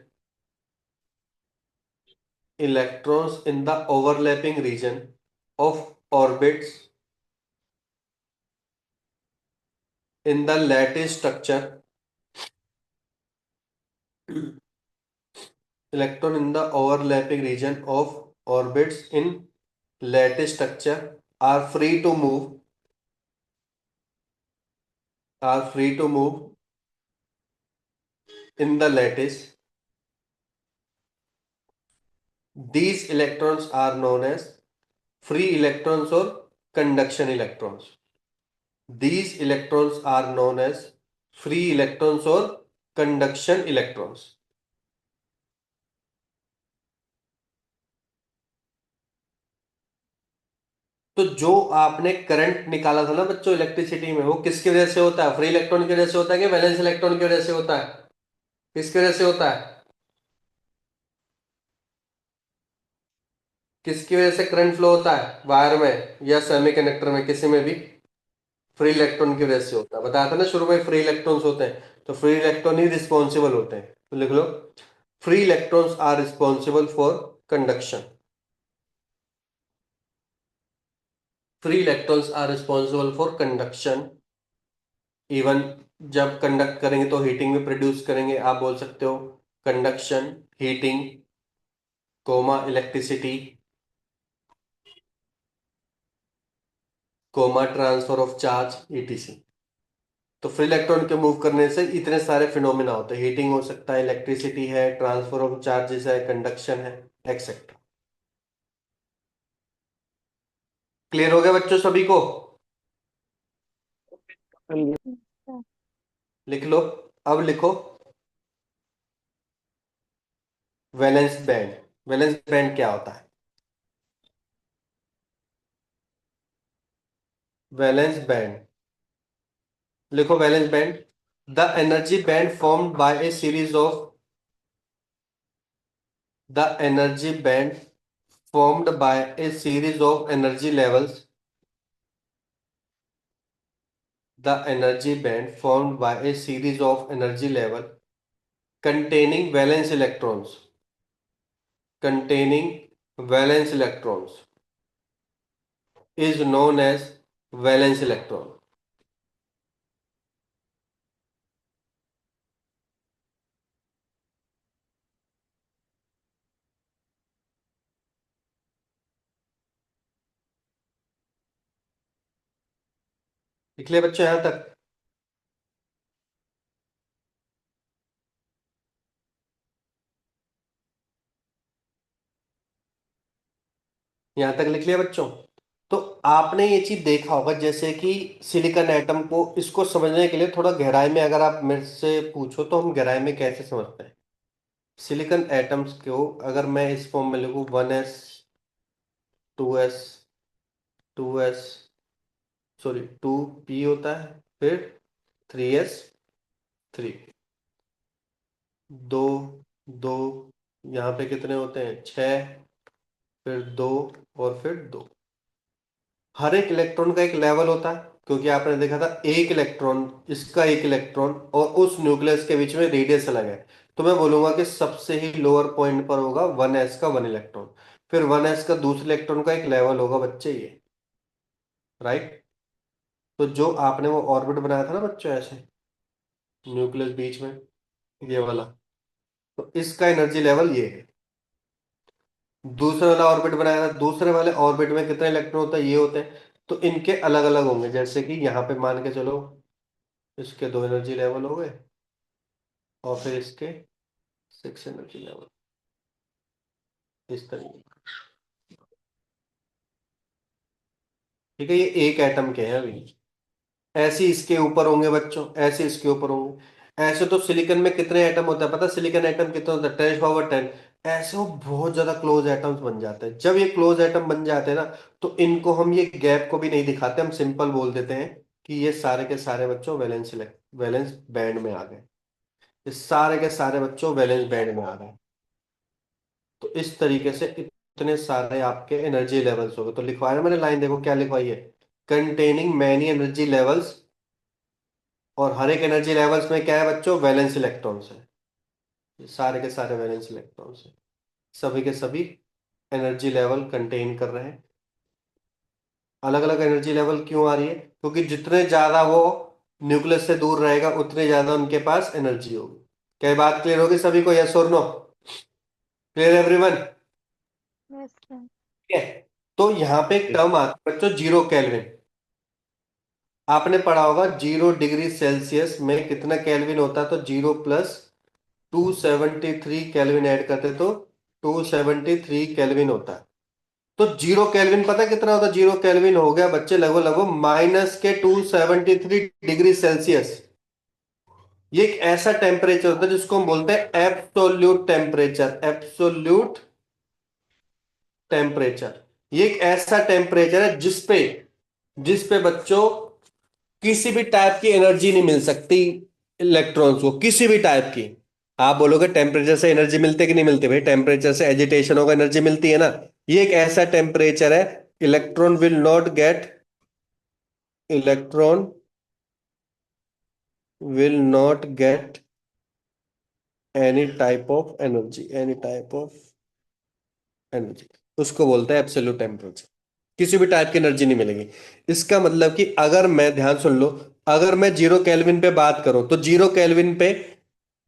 electrons in the overlapping region of orbits in the lattice structure, electron in the overlapping region of orbits in lattice structure are free to move, are free to move in the lattice. These electrons are known as free electrons और conduction electrons. These electrons are known as free electrons और conduction electrons. तो जो आपने current निकाला था ना बच्चों electricity में, वो किसकी वजह से होता है? फ्री इलेक्ट्रॉन की वजह से होता है कि वैलेंस इलेक्ट्रॉन की वजह से होता है? किसकी वजह से होता है? किसकी वजह से करंट फ्लो होता है वायर में या सेमीकंडक्टर में, किसी में भी? फ्री इलेक्ट्रॉन की वजह से होता है। बताया था ना शुरू में फ्री इलेक्ट्रॉन्स होते हैं, तो फ्री इलेक्ट्रॉन ही रिस्पॉन्सिबल होते हैं। तो लिख लो, free electrons are responsible for conduction. Free electrons are responsible for conduction. Even जब कंडक्ट करेंगे तो हीटिंग भी प्रोड्यूस करेंगे। आप बोल सकते हो conduction, heating, comma electricity, comma transfer of charge, ETC. तो फ्री इलेक्ट्रॉन के मूव करने से इतने सारे फिनोमेना होते हैं। हीटिंग हो सकता है, इलेक्ट्रिसिटी है, ट्रांसफर ऑफ चार्जेस है, कंडक्शन है, एक्सेट्रा। क्लियर हो गया बच्चों सभी को? हाँ जी। लिख लो। अब लिखो वैलेंस बैंड। वैलेंस बैंड क्या होता है? वैलेंस बैंड, लिखो valence band. The energy band formed by A series of, the energy band formed by a series of energy levels, the energy band formed by a series of energy level containing valence electrons, containing valence electrons is known as valence electron। लिख लिया बच्चों यहां तक? यहां तक लिख लिया बच्चों? तो आपने ये चीज देखा होगा जैसे कि सिलिकॉन एटम को, इसको समझने के लिए थोड़ा गहराई में अगर आप मेरे से पूछो तो हम गहराई में कैसे समझते हैं सिलिकॉन एटम्स को? अगर मैं इस फॉर्म में लिखूं 1s, 2s, 2s, sorry 2p होता है, फिर 3s3, दो, दो, यहाँ पे कितने होते हैं? 6, फिर दो, और फिर दो। हर एक इलेक्ट्रॉन का एक लेवल होता है, क्योंकि आपने देखा था एक इलेक्ट्रॉन, इसका एक इलेक्ट्रॉन और उस न्यूक्लियस के बीच में रेडियस अलग है। तो मैं बोलूंगा कि सबसे ही लोअर पॉइंट पर होगा 1s का 1 इलेक्ट्रॉन। फिर 1s का दूसरे इलेक्ट्रॉन का एक लेवल होगा बच्चे, ये राइट। तो जो आपने वो ऑर्बिट बनाया था ना बच्चों ऐसे, न्यूक्लियस बीच में, ये वाला, तो इसका एनर्जी लेवल ये है। दूसरे वाला ऑर्बिट बनाया था, दूसरे वाले ऑर्बिट में कितने इलेक्ट्रॉन होता है? ये होते हैं। तो इनके अलग अलग होंगे, जैसे कि यहाँ पे मान के चलो इसके 2 एनर्जी लेवल हो गए, और फिर इसके 6 एनर्जी लेवल, इस तरीके। ठीक है, ये एक एटम के हैं अभी। ऐसे इसके ऊपर होंगे बच्चों, ऐसे इसके ऊपर होंगे। ऐसे तो सिलिकॉन में कितने एटम होता है पता? सिलिकॉन एटम कितना होता है? 10 पावर 10। ऐसे वो बहुत ज्यादा क्लोज एटम्स बन जाते हैं। जब ये क्लोज एटम बन जाते हैं ना, तो इनको हम ये गैप को भी नहीं दिखाते, हम सिंपल बोल देते हैं कि ये सारे के सारे बच्चों वैलेंस बैंड में आ गए। ये सारे के सारे बच्चों वैलेंस बैंड में आ गए। तो इस तरीके से इतने सारे आपके एनर्जी लेवल्स हो गए। तो लिखवाया ना मैंने लाइन, देखो क्या लिखवाई है, कंटेनिंग मैनी एनर्जी लेवल्स। और हर एक एनर्जी लेवल्स में क्या है बच्चों? वैलेंस इलेक्ट्रॉन्स है। ये सारे के सारे वैलेंस इलेक्ट्रॉन्स है। सभी के सभी एनर्जी लेवल कंटेन कर रहे हैं। अलग अलग एनर्जी लेवल क्यों आ रही है? क्योंकि जितने ज्यादा वो न्यूक्लियस से दूर रहेगा उतने ज्यादा उनके पास एनर्जी होगी। क्या ये बात क्लियर होगी सभी को? यस और no? Clear everyone? Yes sir. ठीक है। तो यहाँ पे एक टर्म आता है बच्चों, 0 केल्विन। आपने पढ़ा होगा 0 डिग्री सेल्सियस में कितना केल्विन होता है? तो 0 + 273 केल्विन ऐड करते तो 273 केल्विन होता है। तो 0 केल्विन पता है कितना होता है? 0 केल्विन हो गया बच्चे लगभग लगभग -273 डिग्री सेल्सियस। ये एक ऐसा टेम्परेचर होता है जिसको हम बोलते हैं एब्सोल्यूट टेम्परेचर। एब्सोल्यूट टेम्परेचर, ये एक ऐसा टेम्परेचर है जिसपे बच्चों किसी भी टाइप की एनर्जी नहीं मिल सकती इलेक्ट्रॉन्स को, किसी भी टाइप की। आप बोलोगे टेम्परेचर से एनर्जी मिलती है कि नहीं मिलती? भाई टेम्परेचर से एजिटेशन होगा, एनर्जी मिलती है ना। ये एक ऐसा टेम्परेचर है, electron will not gate electron will not get any type of energy, any type of energy. उसको बोलते हैं एब्सोल्यूट टेम्परेचर। किसी भी टाइप की एनर्जी नहीं मिलेगी। इसका मतलब कि अगर मैं, ध्यान सुन लो, अगर मैं 0 केल्विन पे बात करूं तो 0 केल्विन पे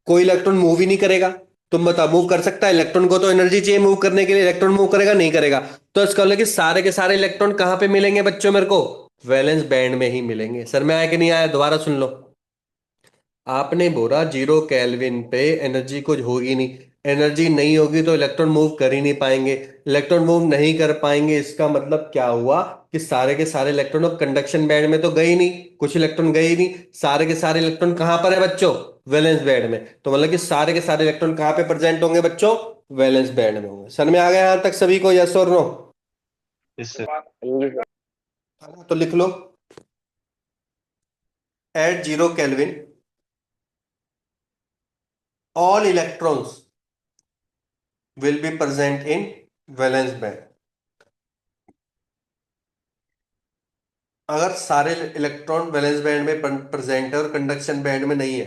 कोई इलेक्ट्रॉन मूव ही नहीं करेगा। तुम बताओ, मूव कर सकता है? इलेक्ट्रॉन को तो एनर्जी चाहिए मूव करने के लिए। इलेक्ट्रॉन मूव करेगा? नहीं करेगा। तो इसका मतलब कि सारे के सारे इलेक्ट्रॉन कहां पे मिलेंगे बच्चों मेरे को? वैलेंस बैंड में ही मिलेंगे। सर में आया कि नहीं आया? दोबारा सुन लो। आपने बोला 0 केल्विन पे एनर्जी कुछ होगी नहीं। एनर्जी नहीं होगी तो इलेक्ट्रॉन मूव कर ही नहीं पाएंगे। इलेक्ट्रॉन मूव नहीं कर पाएंगे, इसका मतलब क्या हुआ कि सारे के सारे इलेक्ट्रॉन कंडक्शन बैंड में तो गए ही नहीं। कुछ इलेक्ट्रॉन गए ही नहीं। सारे के सारे इलेक्ट्रॉन कहां पर है बच्चों? वैलेंस बैंड में। तो मतलब कि सारे के सारे इलेक्ट्रॉन कहां पे प्रेजेंट होंगे बच्चों? वैलेंस बैंड में होंगे। सर में आ गया यहां तक सभी को? यस और नो? इससे तो लिख लो, at 0 kelvin all electrons will be present in valence band। अगर सारे इलेक्ट्रॉन वैलेंस बैंड में प्रेजेंट है और कंडक्शन बैंड में नहीं है,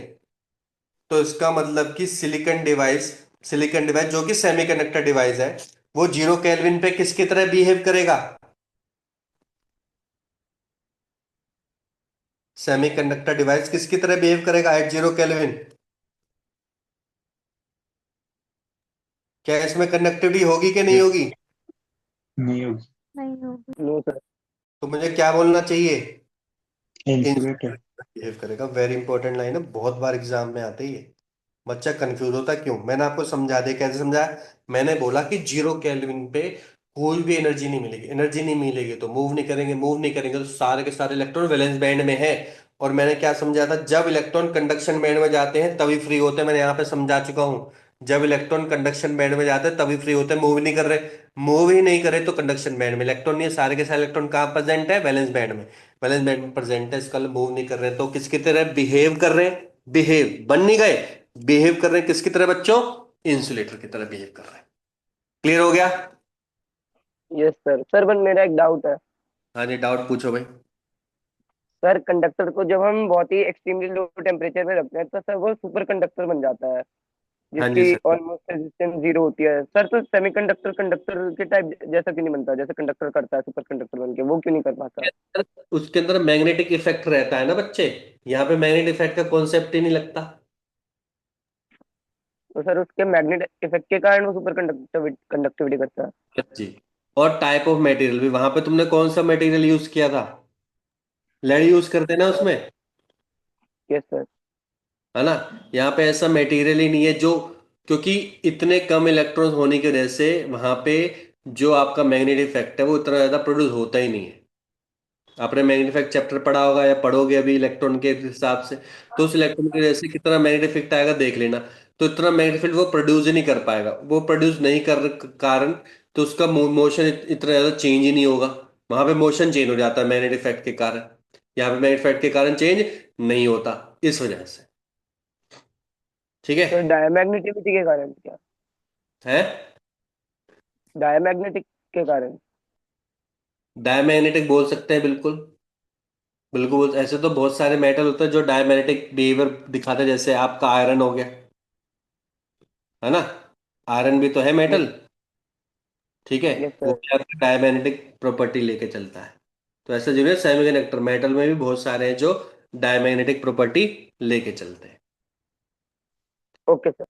तो इसका मतलब कि सिलिकॉन डिवाइस जो कि सेमीकंडक्टर डिवाइस है, वो 0 केल्विन पे किसकी तरह बिहेव करेगा? सेमीकंडक्टर डिवाइस किसकी तरह बिहेव करेगा एट 0 केल्विन? क्या इसमें कंडक्टिविटी होगी कि नहीं होगी? नहीं होगी। No sir. तो मुझे क्या बोलना चाहिए? इंसुलेटर। बिहेव करेगा। वेरी इंपॉर्टेंट लाइन है, बहुत बार एग्जाम में आते ही है। बच्चा कंफ्यूज होता है क्यों? मैंने आपको समझा दिया। कैसे समझाया? मैंने बोला कि 0 केल्विन पे कोई भी एनर्जी नहीं मिलेगी। एनर्जी नहीं मिलेगी तो मूव नहीं करेंगे, मूव नहीं करेंगे तो सारे के सारे इलेक्ट्रॉन वैलेंस बैंड में है। और मैंने क्या समझाया था? जब इलेक्ट्रॉन कंडक्शन बैंड में जाते हैं तभी फ्री होते हैं। मैंने यहाँ पे समझा चुका हूँ। जब इलेक्ट्रॉन कंडक्शन बैंड में जाते हैं तभी फ्री होते हैं, मूव नहीं कर रहे। मूव ही नहीं करे तो कंडक्शन बैंड में इलेक्ट्रॉन नहीं है। सारे के सारे इलेक्ट्रॉन कहाँ प्रेजेंट है? वैलेंस बैंड में। वैलेंस बैंड में प्रेजेंट है, इसका मूव नहीं कर रहे तो किसकी तरह बिहेव कर रहे हैं? बिहेव बन नहीं गए, बिहेव कर रहे हैं किसकी तरह बच्चों? इंसुलेटर की तरह बिहेव कर रहे हैं। क्लियर हो गया? Yes sir. सर बट मेरा एक डाउट है। हाँ जी, डाउट पूछो भाई। सर कंडक्टर को जब हम बहुत ही एक्सट्रीमली लो टेम्परेचर में रखते हैं तो सर वो सुपर कंडक्टर बन जाता है, हाँ जी जिसकी सर। ऑलमोस्ट रेजिस्टेंस जीरो होती है। सर तो सेमीकंडक्टर कंडक्टर के टाइप जैसा क्यों नहीं बनता? जैसे कंडक्टर करता है सुपर कंडक्टर बन के, वो क्यों नहीं कर पाता? उसके अंदर मैग्नेटिक इफेक्ट रहता है ना बच्चे। यहाँ पे मैग्नेटिक इफेक्ट का कॉन्सेप्ट ही नहीं लगता। तो सर उसके मैग्नेट इफेक्ट के कारण वो सुपर कंडक्टिविटी कंडक्टिविटी करता है। जी। और टाइप ऑफ मटेरियल भी, वहां पे तुमने कौन सा मटेरियल यूज किया था? लेड यूज करते हैं ना उसमें, यस सर। है ना। यहाँ पे ऐसा मटेरियल ही नहीं है जो, क्योंकि इतने कम इलेक्ट्रॉन्स होने की वजह से वहां पे जो आपका मैग्नेटिक इफेक्ट है वो इतना ज्यादा प्रोड्यूस होता ही नहीं है। आपने मैग्नेटिक इफेक्ट चैप्टर पढ़ा होगा या पढ़ोगे अभी इलेक्ट्रॉन के हिसाब से। तो उस इलेक्ट्रॉन की वजह से कितना मैग्नेटिक इफेक्ट आएगा देख लेना। तो इतना मैग्नेटिक फील्ड वो प्रोड्यूस ही नहीं कर पाएगा। वो प्रोड्यूस नहीं कर कारण, तो उसका मोशन इतना ज्यादा चेंज ही नहीं होगा। वहां पे मोशन चेंज हो जाता है मैग्नेटिक इफेक्ट के कारण। यहाँ पे मैग्नेटिक इफेक्ट के कारण चेंज नहीं होता, इस वजह से। ठीक है। तो डायमैग्नेटिविटी के कारण क्या? है डायमैग्नेटिक के कारण। डायमैग्नेटिक बोल सकते हैं, बिल्कुल। बिल्कुल ऐसे तो बहुत सारे मेटल होते हैं जो डायमैग्नेटिक बिहेवियर दिखाते हैं, जैसे आपका आयरन हो गया, है ना। आयरन भी तो है यस। मेटल। ठीक है। यस वो सर। भी आपका डायमैग्नेटिक प्रॉपर्टी लेके चलता है। तो ऐसा जरूर है, सेमीकंडक्टर मेटल में भी बहुत सारे हैं जो डायमैग्नेटिक प्रॉपर्टी लेके चलते हैं। Okay sir.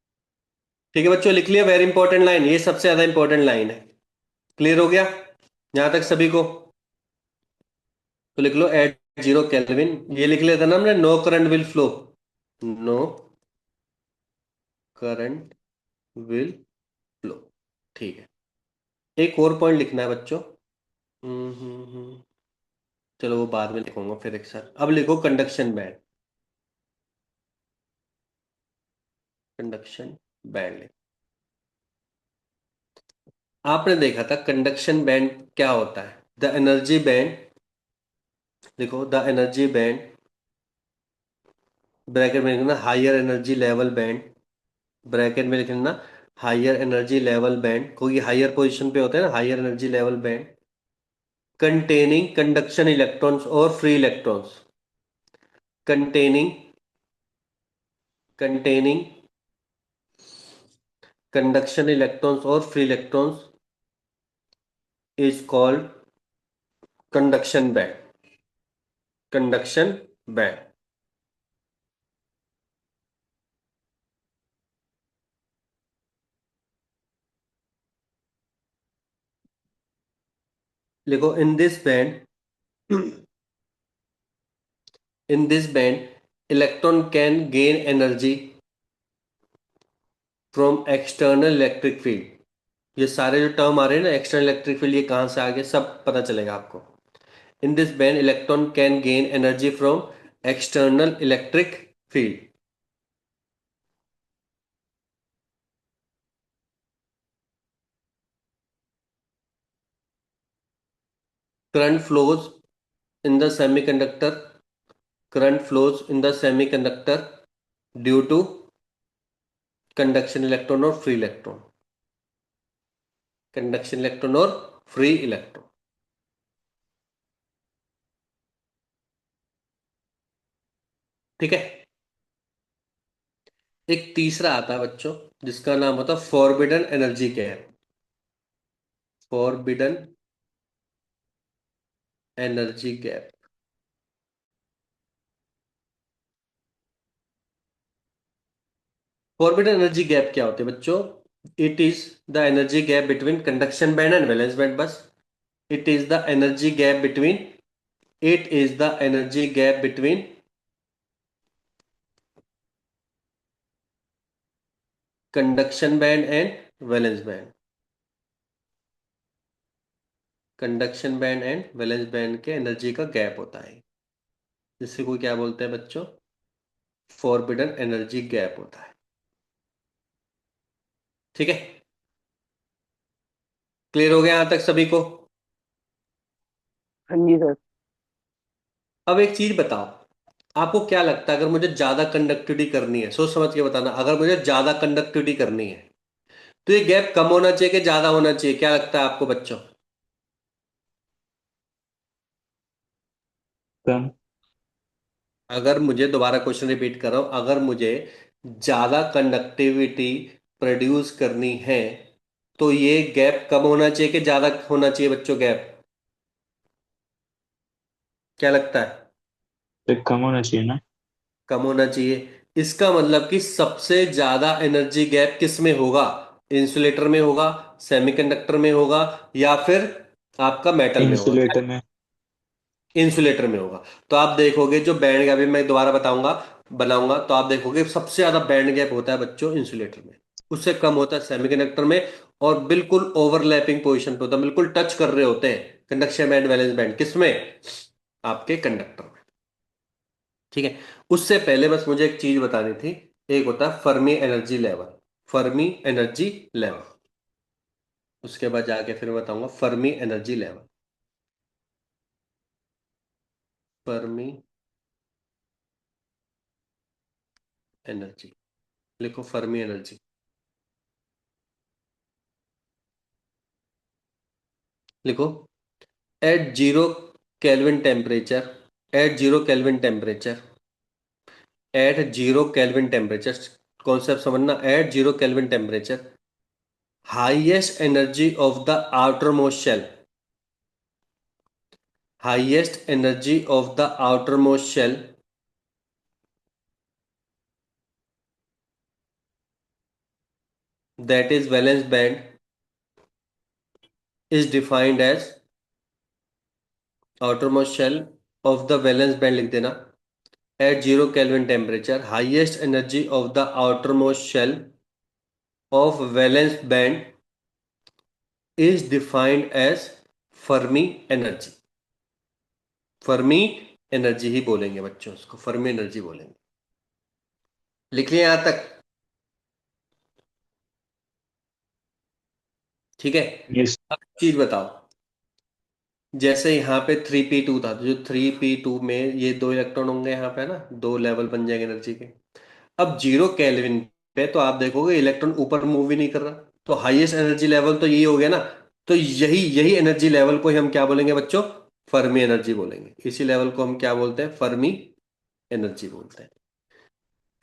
ठीक है बच्चों, लिख लिया? वेरी इंपॉर्टेंट लाइन, ये सबसे ज्यादा इंपॉर्टेंट लाइन है। क्लियर हो गया यहां तक सभी को? तो लिख लो, एट 0 केल्विन, ये लिख लेते ना हमने, no current will flow. No current will flow. ठीक है। एक और पॉइंट लिखना है बच्चों। चलो वो बाद में लिखूंगा फिर एक साथ। अब लिखो कंडक्शन बैंड। कंडक्शन बैंड आपने देखा था कंडक्शन बैंड क्या होता है। द एनर्जी बैंड, देखो द एनर्जी बैंड, ब्रैकेट में लिखना higher energy level band, bracket में लिखना हायर एनर्जी लेवल बैंड, कोई हायर पोजीशन पे होता है ना, higher energy level band containing conduction electrons और free electrons, containing containing conduction electrons और free electrons is called conduction band. Conduction band. लिखो in this band, in this band electron can gain energy from external electric field। ये सारे जो term आ रहे हैं ना, external electric field, ये कहाँ से आ गए सब पता चलेगा आपको। In this band electron can gain energy from external electric field. Current flows in the semiconductor, current flows in the semiconductor due to conduction electron और फ्री इलेक्ट्रॉन, कंडक्शन इलेक्ट्रॉन और फ्री इलेक्ट्रॉन। ठीक है। एक तीसरा आता है बच्चों जिसका नाम होता है forbidden energy gap. Forbidden energy gap. Forbidden energy gap क्या होती है बच्चों? It is the energy gap between conduction band and valence band. बस it is the energy gap between, it is the energy gap between conduction band and valence band. Conduction band and valence band के energy का gap होता है, जिससे कोई क्या बोलते हैं बच्चों, फॉरबिडन एनर्जी गैप होता है। ठीक है। क्लियर हो गया यहां तक सभी को? हाँ जी सर। अब एक चीज बताओ, आपको क्या लगता है अगर मुझे ज्यादा कंडक्टिविटी करनी है, सोच समझ के बताना, अगर मुझे ज्यादा कंडक्टिविटी करनी है तो ये गैप कम होना चाहिए कि ज्यादा होना चाहिए? क्या लगता है आपको बच्चों? कम। अगर मुझे, दोबारा क्वेश्चन रिपीट कर रहा हूं, अगर मुझे ज्यादा कंडक्टिविटी प्रोड्यूस करनी है तो ये गैप कम होना चाहिए कि ज्यादा होना चाहिए बच्चों गैप? क्या लगता है? तो कम होना चाहिए ना। कम होना चाहिए। इसका मतलब कि सबसे ज्यादा एनर्जी गैप किस में होगा? इंसुलेटर में होगा, सेमीकंडक्टर में होगा, या फिर आपका मेटल में होगा? इंसुलेटर में। इंसुलेटर में होगा। तो आप देखोगे जो बैंड गैप, अभी मैं दोबारा बताऊंगा, बनाऊंगा, तो आप देखोगे सबसे ज्यादा बैंड गैप होता है बच्चों इंसुलेटर में, उससे कम होता है सेमीकंडक्टर में, और बिल्कुल ओवरलैपिंग पोजीशन पे होता है, बिल्कुल टच कर रहे होते हैं कंडक्शन बैंड वैलेंस बैंड, किसमें? आपके कंडक्टर में। ठीक है। उससे पहले बस मुझे एक चीज बतानी थी। एक होता है Fermi energy level, Fermi energy level, उसके बाद जाके फिर बताऊंगा Fermi energy level. Fermi energy, लिखो फर्मी एनर्जी। लिखो at zero kelvin temperature, at zero kelvin temperature, at zero kelvin temperature, concept समझना, at zero kelvin temperature highest energy of the outer most shell, highest energy of the outer most shell, that is valence band, is defined as outermost shell of the valence band, लिख देना, at 0 Kelvin temperature highest energy of the outermost shell of valence band is defined as Fermi energy. Fermi energy ही बोलेंगे बच्चों, उसको Fermi energy बोलेंगे। लिख लिया यहां तक? ठीक है। यस। अब चीज बताओ, जैसे यहाँ पे 3p2 था, तो जो 3p2 में ये दो इलेक्ट्रॉन होंगे यहाँ पे ना, दो लेवल बन जाएंगे एनर्जी के। अब 0 केल्विन पे तो आप देखोगे इलेक्ट्रॉन ऊपर मूव ही नहीं कर रहा, तो हाईएस्ट एनर्जी लेवल तो यही हो गया ना। तो यही यही एनर्जी लेवल को ही हम क्या बोलेंगे बच्चों? फर्मी एनर्जी बोलेंगे। इसी लेवल को हम क्या बोलते हैं? फर्मी एनर्जी बोलते हैं।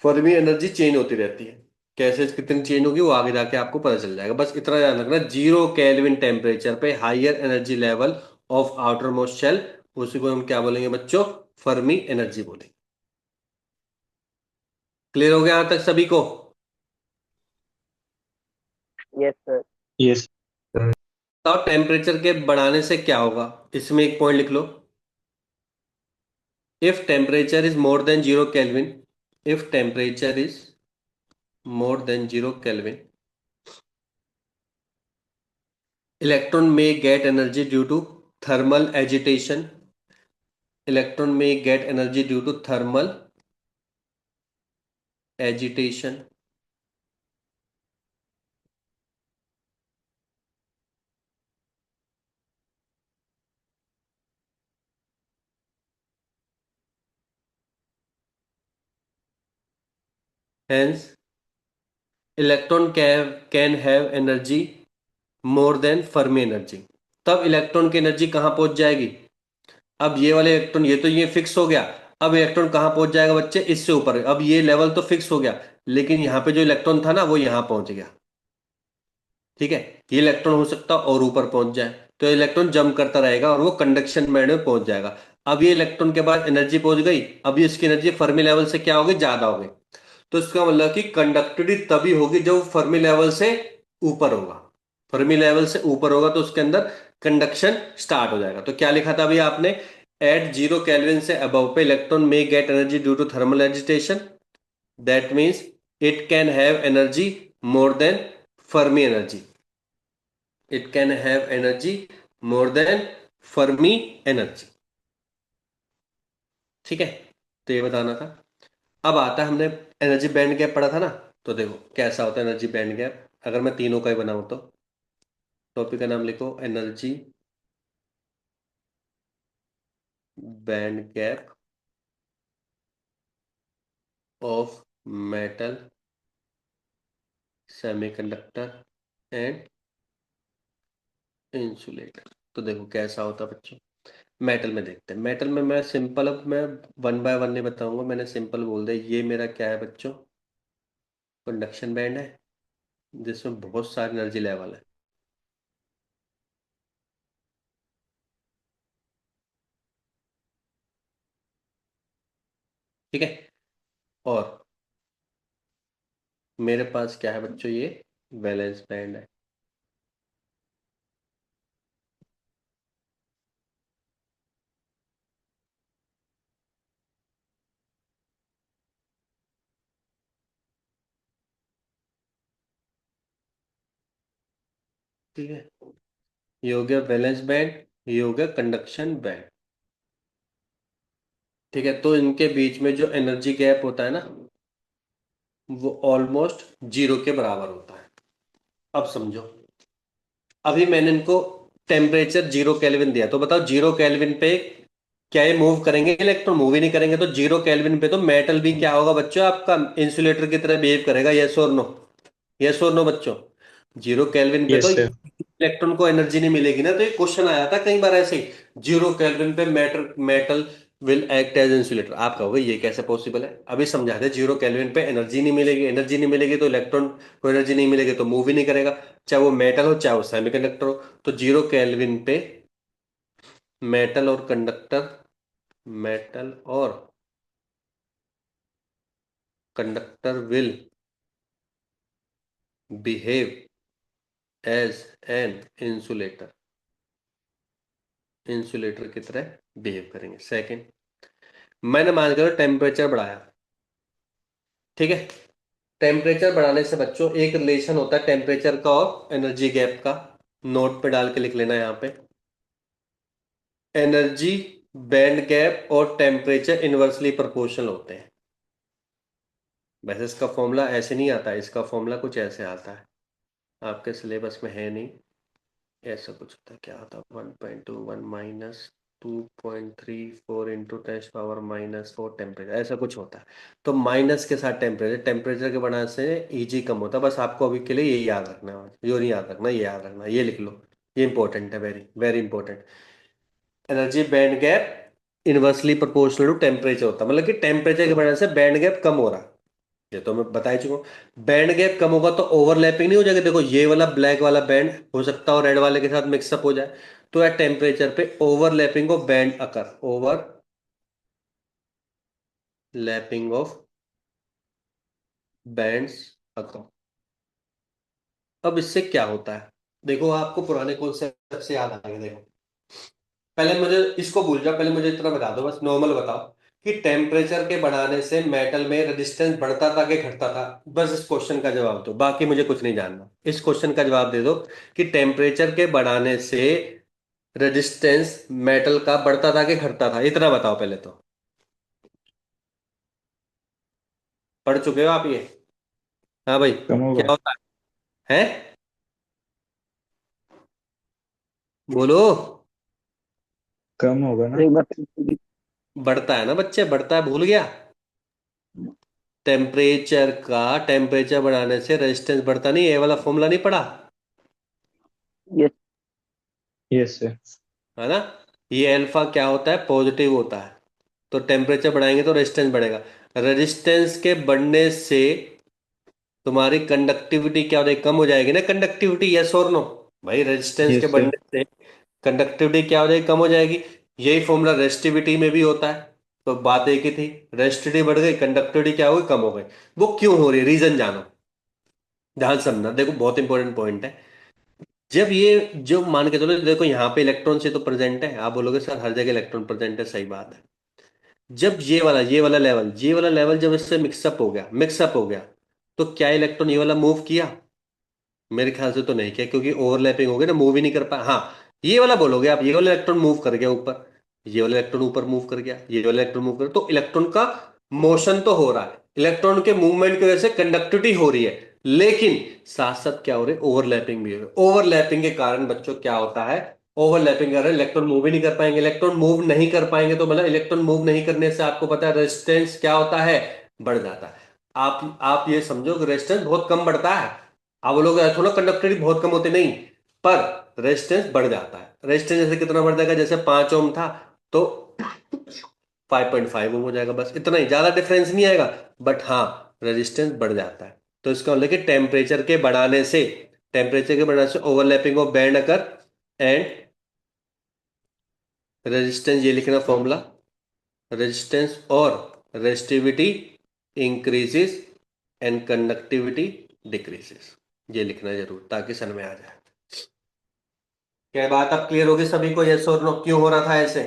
फर्मी एनर्जी चेंज होती रहती है, कैसे कितनी चेंज होगी वो आगे जाके आपको पता चल जाएगा। बस इतना ध्यान रखना, 0 केल्विन टेम्परेचर पे higher energy level of outer most shell, उसी को हम क्या बोलेंगे बच्चों? फर्मी एनर्जी बोलेंगे। क्लियर हो गया यहां तक सभी को? Yes sir. यस। तो टेम्परेचर के बढ़ाने से क्या होगा, इसमें एक पॉइंट लिख लो। If temperature is more than 0 kelvin, if temperature is more than 0 kelvin, electron may get energy due to thermal agitation. Electron may get energy due to thermal agitation. Hence, electron can have energy more than Fermi energy. तब electron की energy कहां पहुंच जाएगी? अब ये वाले electron, ये fix हो गया। अब इलेक्ट्रॉन कहां पहुंच जाएगा बच्चे? इससे ऊपर। अब ये लेवल तो फिक्स हो गया, लेकिन यहां पे जो इलेक्ट्रॉन था ना वो यहां पहुंच गया। ठीक है, ये इलेक्ट्रॉन हो सकता और ऊपर पहुंच जाए, तो इलेक्ट्रॉन जंप करता रहेगा और वो कंडक्शन बैंड में पहुंच जाएगा। अब ये इलेक्ट्रॉन के बाद एनर्जी पहुंच गई, अब ये इसकी एनर्जी फर्मी लेवल से क्या होगी? ज्यादा होगी। तो इसका मतलब कि कंडक्टिविटी तभी होगी जब फर्मी लेवल से ऊपर होगा। फर्मी लेवल से ऊपर होगा तो उसके अंदर कंडक्शन स्टार्ट हो जाएगा। तो क्या लिखा था अभी आपने? एट 0 केल्विन से अबव पे electron may get energy due to thermal agitation, that means it can have energy more than Fermi energy. It can have energy more than Fermi energy. ठीक है, तो ये बताना था। अब आता है, हमने एनर्जी बैंड गैप पढ़ा था ना, तो देखो कैसा होता है एनर्जी बैंड गैप। अगर मैं तीनों का ही बनाऊं तो टॉपिक का नाम लिखो energy band gap of metal semiconductor and insulator. तो देखो कैसा होता है बच्चों। मेटल में देखते हैं। मेटल में मैं सिंपल, अब मैं वन बाय वन नहीं बताऊंगा, मैंने सिंपल बोल दिया। ये मेरा क्या है बच्चों? कंडक्शन बैंड है, जिसमें बहुत सारी एनर्जी लेवल है। ठीक है, और मेरे पास क्या है बच्चों? ये वैलेंस बैंड है। ठीक है, ये हो गया वैलेंस बैंड, ये हो गया कंडक्शन बैंड। ठीक है, तो इनके बीच में जो एनर्जी गैप होता है ना, वो ऑलमोस्ट 0 के बराबर होता है। अब समझो, अभी मैंने इनको टेम्परेचर 0 केल्विन दिया, तो बताओ 0 केल्विन पे क्या ये मूव करेंगे? इलेक्ट्रॉन मूव ही नहीं करेंगे। तो 0 केल्विन पे तो मेटल भी क्या होगा बच्चों? आपका इंसुलेटर की तरह बिहेव करेगा। यस और नो? यस और नो बच्चों? 0 केल्विन पे तो यस सर। इलेक्ट्रॉन को एनर्जी नहीं मिलेगी ना। तो ये क्वेश्चन आया था कई बार ऐसे ही, 0 केल्विन पे metal will act as insulator. आप कहोगे ये कैसे पॉसिबल है? अभी समझा दे। 0 केल्विन पे एनर्जी नहीं मिलेगी, एनर्जी नहीं मिलेगी तो इलेक्ट्रॉन को एनर्जी नहीं मिलेगी तो मूव ही नहीं करेगा, चाहे वो मेटल हो चाहे वो सेमीकंडक्टर हो। तो 0 केल्विन पे मेटल और कंडक्टर, मेटल और conductor will behave as an insulator. Insulator की तरह बिहेव करेंगे। सेकंड, मैंने मान कर टेम्परेचर बढ़ाया। ठीक है, टेम्परेचर बढ़ाने से बच्चों एक रिलेशन होता है टेम्परेचर का और एनर्जी गैप का। नोट पे डाल के लिख लेना यहाँ पे। एनर्जी, बैंड गैप और टेम्परेचर इनवर्सली प्रोपोर्शनल होते हैं। वैसे इसका फॉर्मूला ऐसे नहीं आता है, इसका फॉर्मूला कुछ ऐसे आता है, आपके सिलेबस में है नहीं। ऐसा कुछ होता है, क्या होता है, 1.21 माइनस 2.34 इंटू 10 पावर -4 टेम्परेचर, ऐसा कुछ होता है। तो माइनस के साथ टेम्परेचर, टेम्परेचर के बढ़ाने से ईजी कम होता है। बस आपको अभी के लिए यही याद रखना है, जो नहीं याद रखना ये याद रखना, ये लिख लो। ये इंपॉर्टेंट है, very very important. Energy band gap inversely proportional to temperature होता है, मतलब कि टेम्परेचर की वजह से बैंड गैप कम हो रहा है। ये तो मैं बता ही चुका हूँ। बैंड गैप कम होगा तो ओवरलैपिंग नहीं हो जाएगी। देखो ये वाला ब्लैक वाला बैंड हो सकता है और रेड वाले के साथ मिक्सअप हो जाए, तो एट टेम्परेचर पे overlapping of band occur, overlapping of bands occur. अब इससे क्या होता है, देखो आपको पुराने कॉन्सेप्ट से याद आएंगे। देखो पहले मुझे इसको भूल जाओ, पहले मुझे इतना बता दो, बस नॉर्मल बताओ कि टेम्परेचर के बढ़ाने से मेटल में रेजिस्टेंस बढ़ता था कि घटता था। बस इस क्वेश्चन का जवाब दो, बाकी मुझे कुछ नहीं जानना। इस क्वेश्चन का जवाब दे दो कि टेम्परेचर के बढ़ाने से रेजिस्टेंस मेटल का बढ़ता था कि घटता था, इतना बताओ पहले तो। पढ़ चुके हो आप ये? हाँ भाई, कम क्या होगा। होता है? बोलो। कम होगा ना। एक बार बढ़ता है ना बच्चे, बढ़ता है, भूल गया? टेम्परेचर का, टेम्परेचर बढ़ाने से रेजिस्टेंस बढ़ता नहीं, ये वाला फॉर्मूला नहीं पढ़ा? यस। यस है। है ना? ये अल्फा क्या होता है, पॉजिटिव होता है। तो टेम्परेचर बढ़ाएंगे तो रेजिस्टेंस बढ़ेगा। रेजिस्टेंस के बढ़ने से तुम्हारी कंडक्टिविटी क्या हो जाएगी, कम हो जाएगी ना कंडक्टिविटी, यस और नो? भाई रेजिस्टेंस के यस है। बढ़ने से कंडक्टिविटी क्या हो जाएगी, कम हो जाएगी। यही फॉर्मूला रेजिस्टिविटी में भी होता है। तो बात एक ही थी, रेजिस्टिविटी बढ़ गई, कंडक्टिविटी क्या हो गई, कम हो गई। वो क्यों हो रही है, रीजन जानो, ध्यान समझना, देखो बहुत इंपॉर्टेंट पॉइंट है। जब ये, जो मान के चलो, देखो यहाँ पे इलेक्ट्रॉन से तो प्रेजेंट है, आप बोलोगे सर हर जगह इलेक्ट्रॉन प्रेजेंट है, सही बात है। जब ये वाला लेवल जब इससे मिक्सअप हो गया तो क्या इलेक्ट्रॉन ये वाला मूव किया? मेरे ख्याल से तो नहीं किया, क्योंकि ओवरलैपिंग हो गई ना, मूव ही नहीं कर पाया। हाँ, ये वाला बोलोगे आप, ये वाला इलेक्ट्रॉन मूव कर गया ऊपर, ये वाला इलेक्ट्रॉन ऊपर मूव कर गया, ये वाला इलेक्ट्रॉन मूव कर, तो इलेक्ट्रॉन का मोशन तो हो रहा है, इलेक्ट्रॉन के मूवमेंट की वजह से कंडक्टिविटी हो रही है, लेकिन साथ साथ क्या हो रहा है, ओवरलैपिंग भी हो रही है। ओवरलैपिंग के कारण बच्चों क्या होता है, ओवरलैपिंग कर रहे हैं, इलेक्ट्रॉन मूव ही नहीं कर पाएंगे। इलेक्ट्रॉन मूव नहीं कर पाएंगे तो मतलब इलेक्ट्रॉन मूव नहीं करने से आपको पता है रेजिस्टेंस क्या होता है, बढ़ जाता है। आप ये समझो कि रेजिस्टेंस बहुत कम बढ़ता है। आप बोलोगे ऐसा थोड़ा कंडक्टिविटी बहुत कम होती, नहीं, पर रेजिस्टेंस बढ़ जाता है। रेजिस्टेंस जैसे कितना बढ़ जाएगा, जैसे 5 ओम था तो 5.5 ओम हो जाएगा, बस इतना ही, ज्यादा डिफरेंस नहीं आएगा। बट हाँ, रेजिस्टेंस बढ़ जाता है। तो इसका मतलब कि टेम्परेचर के बढ़ाने से overlapping of band occur and resistance, ये लिखना फॉर्मूला, रेजिस्टेंस और resistivity increases and conductivity decreases, ये लिखना जरूर ताकि समझ में आ जाए। क्या बात अब क्लियर होगी सभी को, यस और नो? क्यों हो रहा था ऐसे?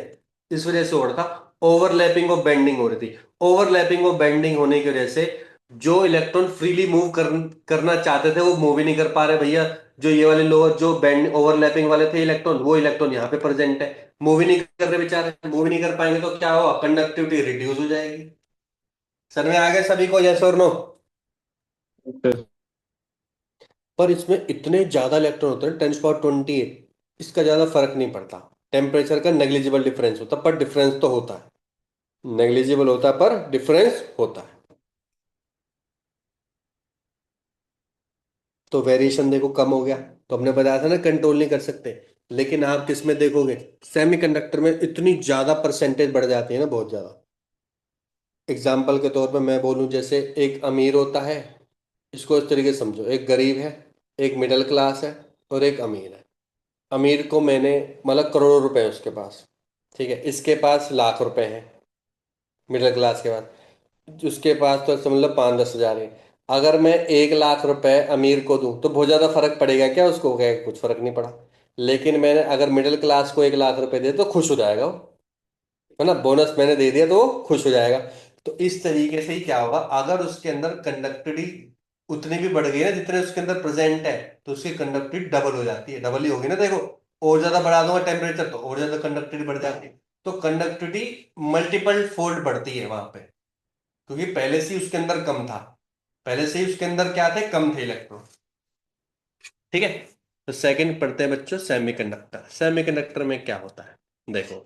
इस वजह से हो रहा था, ओवरलैपिंग ऑफ बेंडिंग हो रही थी। ओवरलैपिंग ऑफ बेंडिंग होने की वजह से जो इलेक्ट्रॉन फ्रीली करना चाहते थे वो मूव ही नहीं कर पा रहे भैया। जो ये वाले लोअर, जो बेंड ओवरलैपिंग वाले थे इलेक्ट्रॉन, वो इलेक्ट्रॉन यहाँ पे प्रेजेंट है, मूव ही नहीं कर रहे बेचारे। मूव ही नहीं कर पाएंगे तो क्या होगा, कंडक्टिविटी रिड्यूस हो जाएगी। सर में आ गए सभी को, यस और नो? पर इसमें इतने ज्यादा इलेक्ट्रॉन होते हैं, 10 पावर 28, इसका ज्यादा फर्क नहीं पड़ता। टेम्परेचर का नेग्लिजिबल डिफरेंस होता है, पर डिफरेंस तो होता है, नेग्लिजिबल होता है पर डिफरेंस होता है। तो वेरिएशन देखो कम हो गया, तो हमने बताया था ना कंट्रोल नहीं कर सकते। लेकिन आप किस में देखोगे, सेमीकंडक्टर में इतनी ज्यादा परसेंटेज बढ़ जाती है ना, बहुत ज्यादा। एग्जाम्पल के तौर पर मैं बोलूं, जैसे एक अमीर होता है, इसको इस तरीके से समझो, एक गरीब है, एक मिडिल क्लास है और एक अमीर है। अमीर को मैंने, मतलब करोड़ों रुपए है उसके पास, ठीक है, इसके पास लाख रुपए हैं, मिडिल क्लास के पास, उसके पास तो समझ लो 5-10 हजार है। अगर मैं 1 लाख रुपए अमीर को दूं तो बहुत ज्यादा फर्क पड़ेगा क्या उसको, क्या कुछ फर्क नहीं पड़ा। लेकिन मैंने अगर मिडिल क्लास को 1 लाख रुपए दे तो खुश हो जाएगा वो, है ना, बोनस मैंने दे दिया तो वो खुश हो जाएगा। तो इस तरीके से ही क्या होगा, अगर उसके अंदर कंडक्टिविटी उतनी भी बढ़ गई ना जितने उसके अंदर प्रेजेंट है, तो उसकी कंडक्टिविटी डबल हो जाती है, डबल ही होगी ना देखो। और ज्यादा बढ़ा दूंगा टेम्परेचर तो और ज्यादा कंडक्टिविटी बढ़ जाती है। तो कंडक्टिविटी मल्टीपल फोल्ड बढ़ती है वहां पे, क्योंकि पहले से ही उसके अंदर कम था। पहले से ही उसके अंदर क्या थे, कम थे इलेक्ट्रॉन। ठीक है। तो सेकंड पढ़ते हैं बच्चों, सेमीकंडक्टर। सेमीकंडक्टर में क्या होता है, देखो।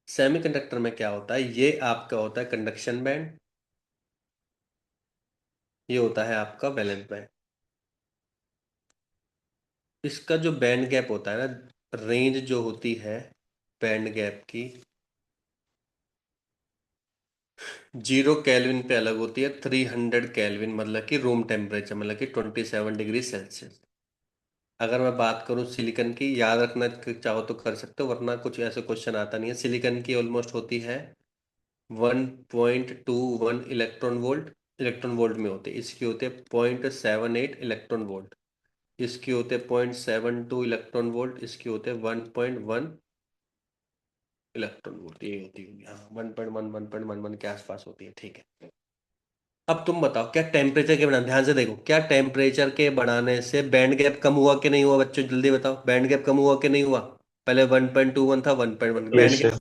सेमीकंडक्टर में क्या होता है, ये आपका होता है कंडक्शन बैंड, ये होता है आपका वैलेंस बैंड। इसका जो बैंड गैप होता है ना, रेंज जो होती है बैंड गैप की, 0 केल्विन पे अलग होती है, 300 केल्विन मतलब कि रूम टेम्परेचर, मतलब कि 27 डिग्री सेल्सियस। अगर मैं बात करूं सिलिकॉन की, याद रखना चाहो तो कर सकते हो, वरना कुछ ऐसे क्वेश्चन आता नहीं है। सिलिकॉन की ऑलमोस्ट होती है 1.21 इलेक्ट्रॉन वोल्ट, इलेक्ट्रॉन वोल्ट में होते हैं। इसकी होते हैं 0.78 इलेक्ट्रॉन वोल्ट, इसकी होते हैं 0.72 इलेक्ट्रॉन वोल्ट, इसकी होते हैं 1.1 इलेक्ट्रॉन वोल्ट। ये होती होगी, हाँ 1.1 के आसपास होती है। ठीक है। अब तुम बताओ, क्या टेम्परेचर के बढ़ाने, ध्यान से देखो, क्या टेम्परेचर के बढ़ाने से बैंड गैप कम हुआ कि नहीं हुआ बच्चों, जल्दी बताओ, बैंड गैप कम हुआ कि नहीं हुआ। पहले 1.21 था, 1.1 band yes gap. Sir.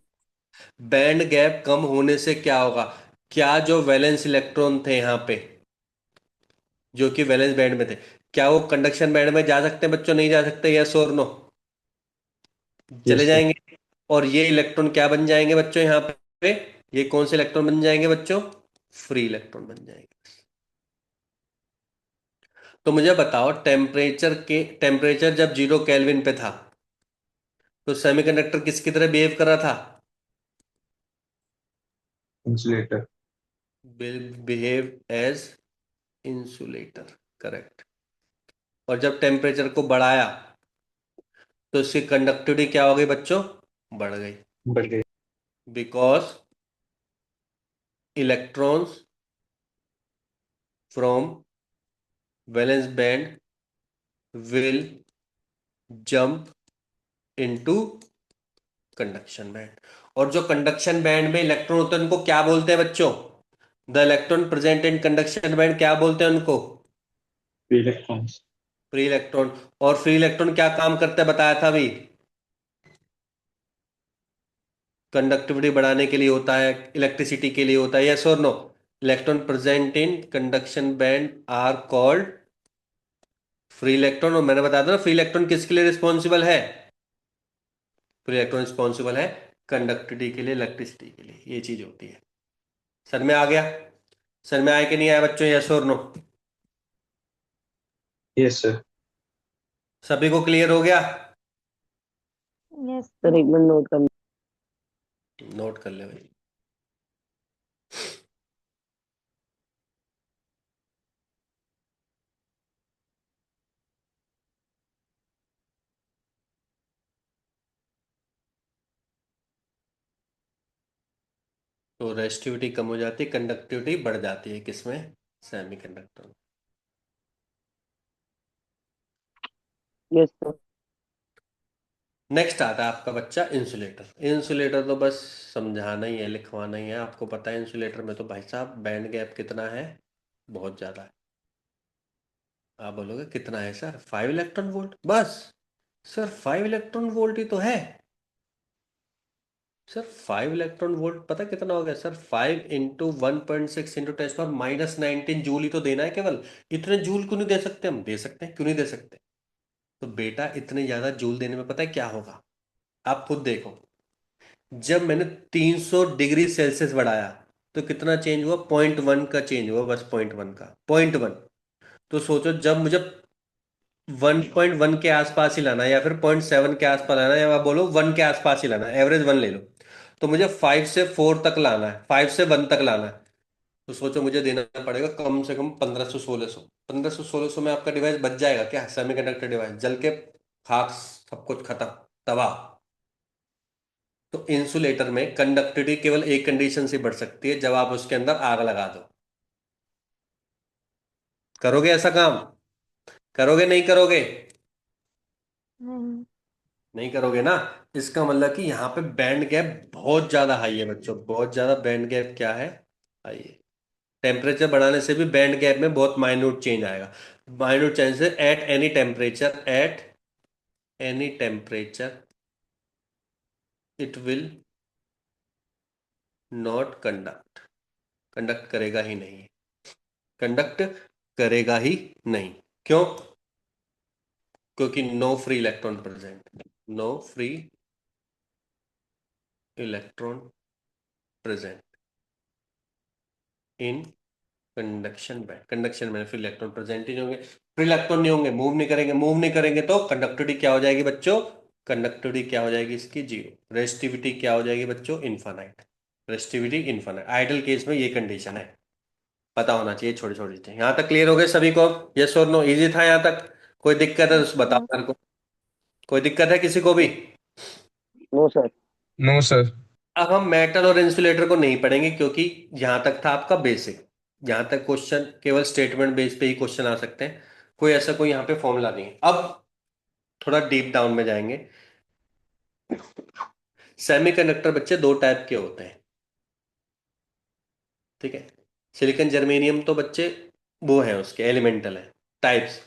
Band gap कम होने से क्या होगा, क्या जो वैलेंस इलेक्ट्रॉन थे यहाँ पे, जो कि वैलेंस बैंड में थे, क्या वो कंडक्शन बैंड में जा सकते हैं बच्चों, नहीं जा सकते, यस और नो, चले यस सर। जाएंगे। और ये इलेक्ट्रॉन क्या बन जाएंगे बच्चों यहाँ पे, ये कौन से इलेक्ट्रॉन बन जाएंगे बच्चों, फ्री इलेक्ट्रॉन बन जाएंगे। तो मुझे बताओ, टेम्परेचर जब 0 केल्विन पे था, तो सेमीकंडक्टर किसकी तरह बिहेव कर रहा था, insulator. Behave as insulator, correct. और जब टेम्परेचर को बढ़ाया, तो इसकी कंडक्टिविटी क्या हो गई बच्चों, बढ़ गई, बढ़ गई। Because electrons from valence band will jump into conduction band. और जो कंडक्शन बैंड में इलेक्ट्रॉन होते हैं उनको क्या बोलते हैं बच्चों, the electron present in conduction band क्या बोलते हैं उनको, इलेक्ट्रॉन्स। Free electron. और फ्री इलेक्ट्रॉन क्या काम करता है बताया था अभी, कंडक्टिविटी बढ़ाने के लिए होता है, इलेक्ट्रिसिटी के लिए होता है, यस और no. Electron present in conduction band are called free electron. और मैंने बताया था ना, फ्री इलेक्ट्रॉन किसके लिए रिस्पॉन्सिबल है, फ्री इलेक्ट्रॉन रिस्पॉन्सिबल है कंडक्टिविटी के लिए, इलेक्ट्रिसिटी के लिए, ये चीज होती है। सर में आ गया, सर में आया कि नहीं आया बच्चों, यस और नो, यस सर। सभी को क्लियर हो गया। Yes sir sir. एक मिनट नोट कर। नोट कर ले भाई। तो रेजिस्टिविटी कम हो जाती है, कंडक्टिविटी बढ़ जाती है, किसमें, सेमीकंडक्टर में। Yes sir. नेक्स्ट आता है आपका बच्चा इंसुलेटर। इंसुलेटर तो बस समझाना ही है, लिखवाना ही है। आपको पता है इंसुलेटर में तो भाई साहब बैंड गैप कितना है, बहुत ज्यादा है। आप बोलोगे कितना है सर, 5 इलेक्ट्रॉन वोल्ट बस। सर 5 इलेक्ट्रॉन वोल्ट ही तो है। सर 5 इलेक्ट्रॉन वोल्ट पता कितना हो गया सर, 5 × 1.6 × 10⁻⁹ जूल ही तो देना है केवल। इतने जूल क्यों नहीं दे सकते, हम दे सकते हैं, क्यों नहीं दे सकते। तो बेटा इतने ज्यादा जूल देने में पता है क्या होगा, आप खुद देखो। जब मैंने 300 डिग्री सेल्सियस बढ़ाया, तो कितना चेंज हुआ, 0.1 का चेंज हुआ, बस 0.1 का, 0.1। तो सोचो जब मुझे 1.1 के आसपास ही लाना है, या फिर 0.7 के आसपास लाना है, या आप बोलो 1 के आसपास ही लाना है, एवरेज 1 ले लो। तो मुझे 5 से 4 तक लाना है, 5 से 1 तक लाना है। तो सोचो मुझे देना पड़ेगा कम से कम 1500 1600। 1500 1600 में आपका डिवाइस बच जाएगा क्या, सेमीकंडक्टर डिवाइस जल के खाक, सब कुछ खत्म, तबाह। तो इंसुलेटर में कंडक्टिविटी केवल एक कंडीशन से बढ़ सकती है, जब आप उसके अंदर आग लगा दो। करोगे ऐसा काम, करोगे नहीं करोगे, नहीं। नहीं करोगे ना। इसका मतलब कि यहाँ पे बैंड गैप बहुत ज्यादा हाई है बच्चों, बहुत ज्यादा बैंड गैप क्या है, हाई है। टेम्परेचर बढ़ाने से भी बैंड गैप में बहुत माइन्यूट चेंज आएगा। माइन्यूट चेंज से at any temperature it will not conduct, conduct करेगा ही नहीं, कंडक्ट करेगा ही नहीं। क्यों? क्योंकि no free electron present, no free electron present in conduction में फिर इलेक्ट्रॉन प्रेजेंट ही नहीं होंगे, फ्री इलेक्ट्रॉन नहीं होंगे, मूव नहीं करेंगे, मूव नहीं करेंगे तो कंडक्टिविटी क्या हो जाएगी बच्चों? कंडक्टिविटी क्या हो जाएगी इसकी? जीरो। रेजिस्टिविटी क्या हो जाएगी बच्चों? Infinite. Resistivity infinite. Ideal case में ये कंडीशन है, पता होना चाहिए छोटी छोटी चीजें। यहाँ तक क्लियर हो गए सभी को? यस और नो? इजी था यहाँ तक? कोई दिक्कत है तो बताओ हाँ। मेरे को। कोई दिक्कत है किसी को भी? No sir. No sir. अब हम मेटल और इंसुलेटर को नहीं पढ़ेंगे क्योंकि यहां तक था आपका बेसिक। यहां तक क्वेश्चन केवल स्टेटमेंट बेस पे ही क्वेश्चन आ सकते हैं, कोई ऐसा कोई यहाँ पे फॉर्मूला नहीं है। अब थोड़ा डीप डाउन में जाएंगे। सेमीकंडक्टर बच्चे दो टाइप के होते हैं, ठीक है? सिलिकॉन जर्मेनियम तो बच्चे वो हैं, उसके एलिमेंटल है। टाइप्स,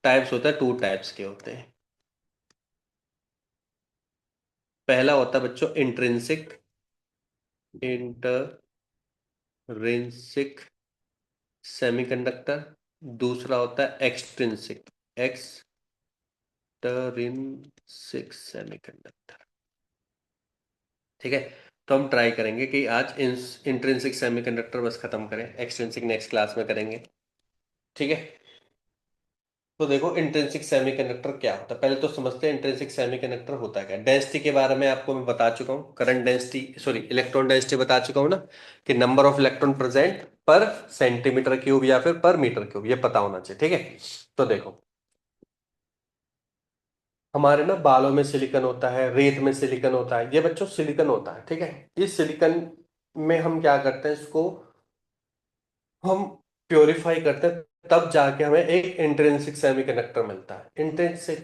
टाइप्स होता है, टू टाइप्स के होते हैं। पहला होता है बच्चों इंट्रिंसिक, इंटरिंसिक सेमीकंडक्टर। दूसरा होता है एक्सट्रिंसिक, एक्सटरिंसिक सेमीकंडक्टर। ठीक है, तो हम ट्राई करेंगे कि आज इंट्रिंसिक सेमीकंडक्टर बस खत्म करें, एक्सट्रिंसिक नेक्स्ट क्लास में करेंगे। ठीक है, तो देखो इंट्रिंसिक सेमीकंडक्टर क्या होता है, पहले तो समझते हैं इंट्रिंसिक सेमीकंडक्टर होता क्या है। डेंसिटी के बारे में आपको मैं बता चुका हूँ, current density sorry electron density बता चुका हूँ ना, कि नंबर ऑफ इलेक्ट्रॉन प्रेजेंट पर सेंटीमीटर क्यूब या फिर पर मीटर क्यूब, ये पता होना चाहिए। ठीक है, तो देखो हमारे ना बालों में सिलिकन होता है, रेत में सिलिकन होता है, ये बच्चों सिलिकन होता है। ठीक है, इस सिलिकन में हम क्या करते हैं, इसको हम प्योरीफाई करते हैं, तब जाके हमें एक इंट्रिंसिक सेमीकंडक्टर मिलता है।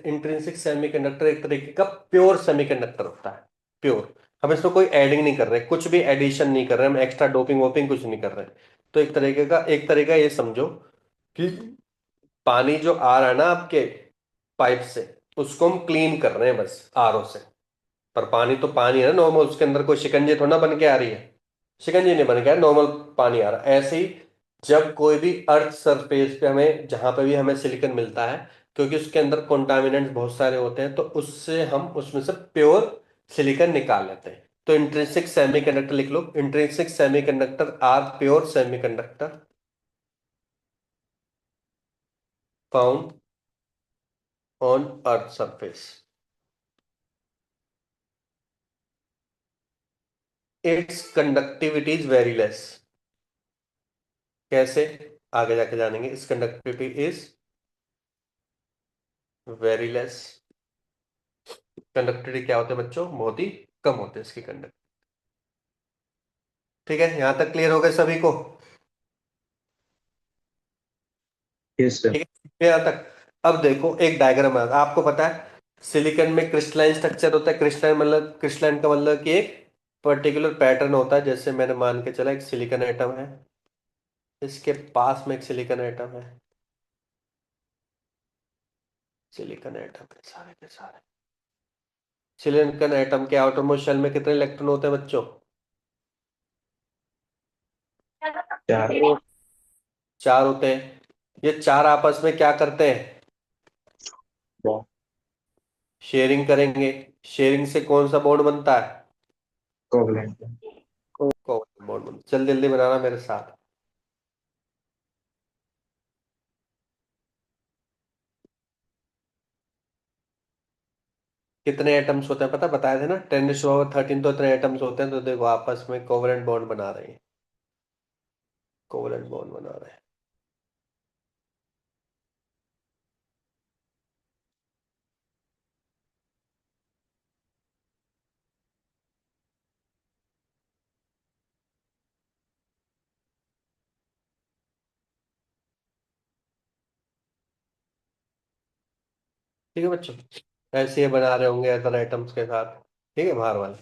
इंट्रिंसिक सेमीकंडक्टर एक तरीके का प्योर सेमीकंडक्टर होता है, प्योर। हम इसमें कोई एडिंग नहीं कर रहे, कुछ भी एडिशन नहीं कर रहे, हम एक्स्ट्रा डोपिंग वोपिंग कुछ नहीं कर रहे। तो एक तरीका ये समझो कि पानी जो आ रहा है ना आपके पाइप से, उसको हम क्लीन कर रहे हैं बस आरओ से। पर पानी तो पानी है ना नॉर्मल, उसके अंदर कोई शिकंजी थोड़ा ना बन के आ रही है, शिकंजी नहीं बन के आ, नॉर्मल पानी आ रहा है। ऐसे ही जब कोई भी अर्थ सरफेस पे हमें जहां पे भी हमें सिलिकॉन मिलता है, क्योंकि उसके अंदर कॉन्टामिनेंट्स बहुत सारे होते हैं, तो उससे हम उसमें से प्योर सिलिकॉन निकाल लेते हैं। तो इंट्रिंसिक सेमीकंडक्टर लिख लो, intrinsic semiconductor are pure semiconductor found on earth surface. Its conductivity is very less. कैसे? आगे जाके जानेंगे। इस conductivity is very less. Conductivity क्या होते हैं बच्चों? बहुत ही कम होते हैं इसकी कंडक्ट। ठीक है, यहां तक क्लियर हो गए सभी को? Yes sir. ठीक है यहां तक। अब देखो एक डायग्राम है, आपको पता है सिलिकॉन में क्रिस्टलाइन स्ट्रक्चर होता है। क्रिस्टलाइन का मतलब कि एक पर्टिकुलर पैटर्न होता है। जैसे मैंने मान के चला एक सिलिकॉन एटम है, इसके पास में एक सिलिकॉन एटम है, सिलिकॉन एटम है सारे के सारे। सिलिकॉन एटम के आउटरमोस्ट शेल में कितने इलेक्ट्रॉन होते हैं बच्चों? चार। चार होते हैं। ये चार आपस में क्या करते हैं? शेयरिंग करेंगे। शेयरिंग से कौन सा बॉन्ड बनता है? कोवलेंट। कोवलेंट बॉन्ड बनता है। जल्दी जल्दी बनाना मेरे साथ। कितने एटम्स होते हैं पता, बताए थे ना, 10⁻13 तो इतने एटम्स होते हैं। तो देखो आपस में कोवलेंट बॉन्ड बना रहे हैं, कोवलेंट बॉन्ड बना रहे हैं। ठीक है बच्चों, ऐसे ही बना रहे होंगे अदर एटम्स के साथ। ठीक है, बाहर वाले।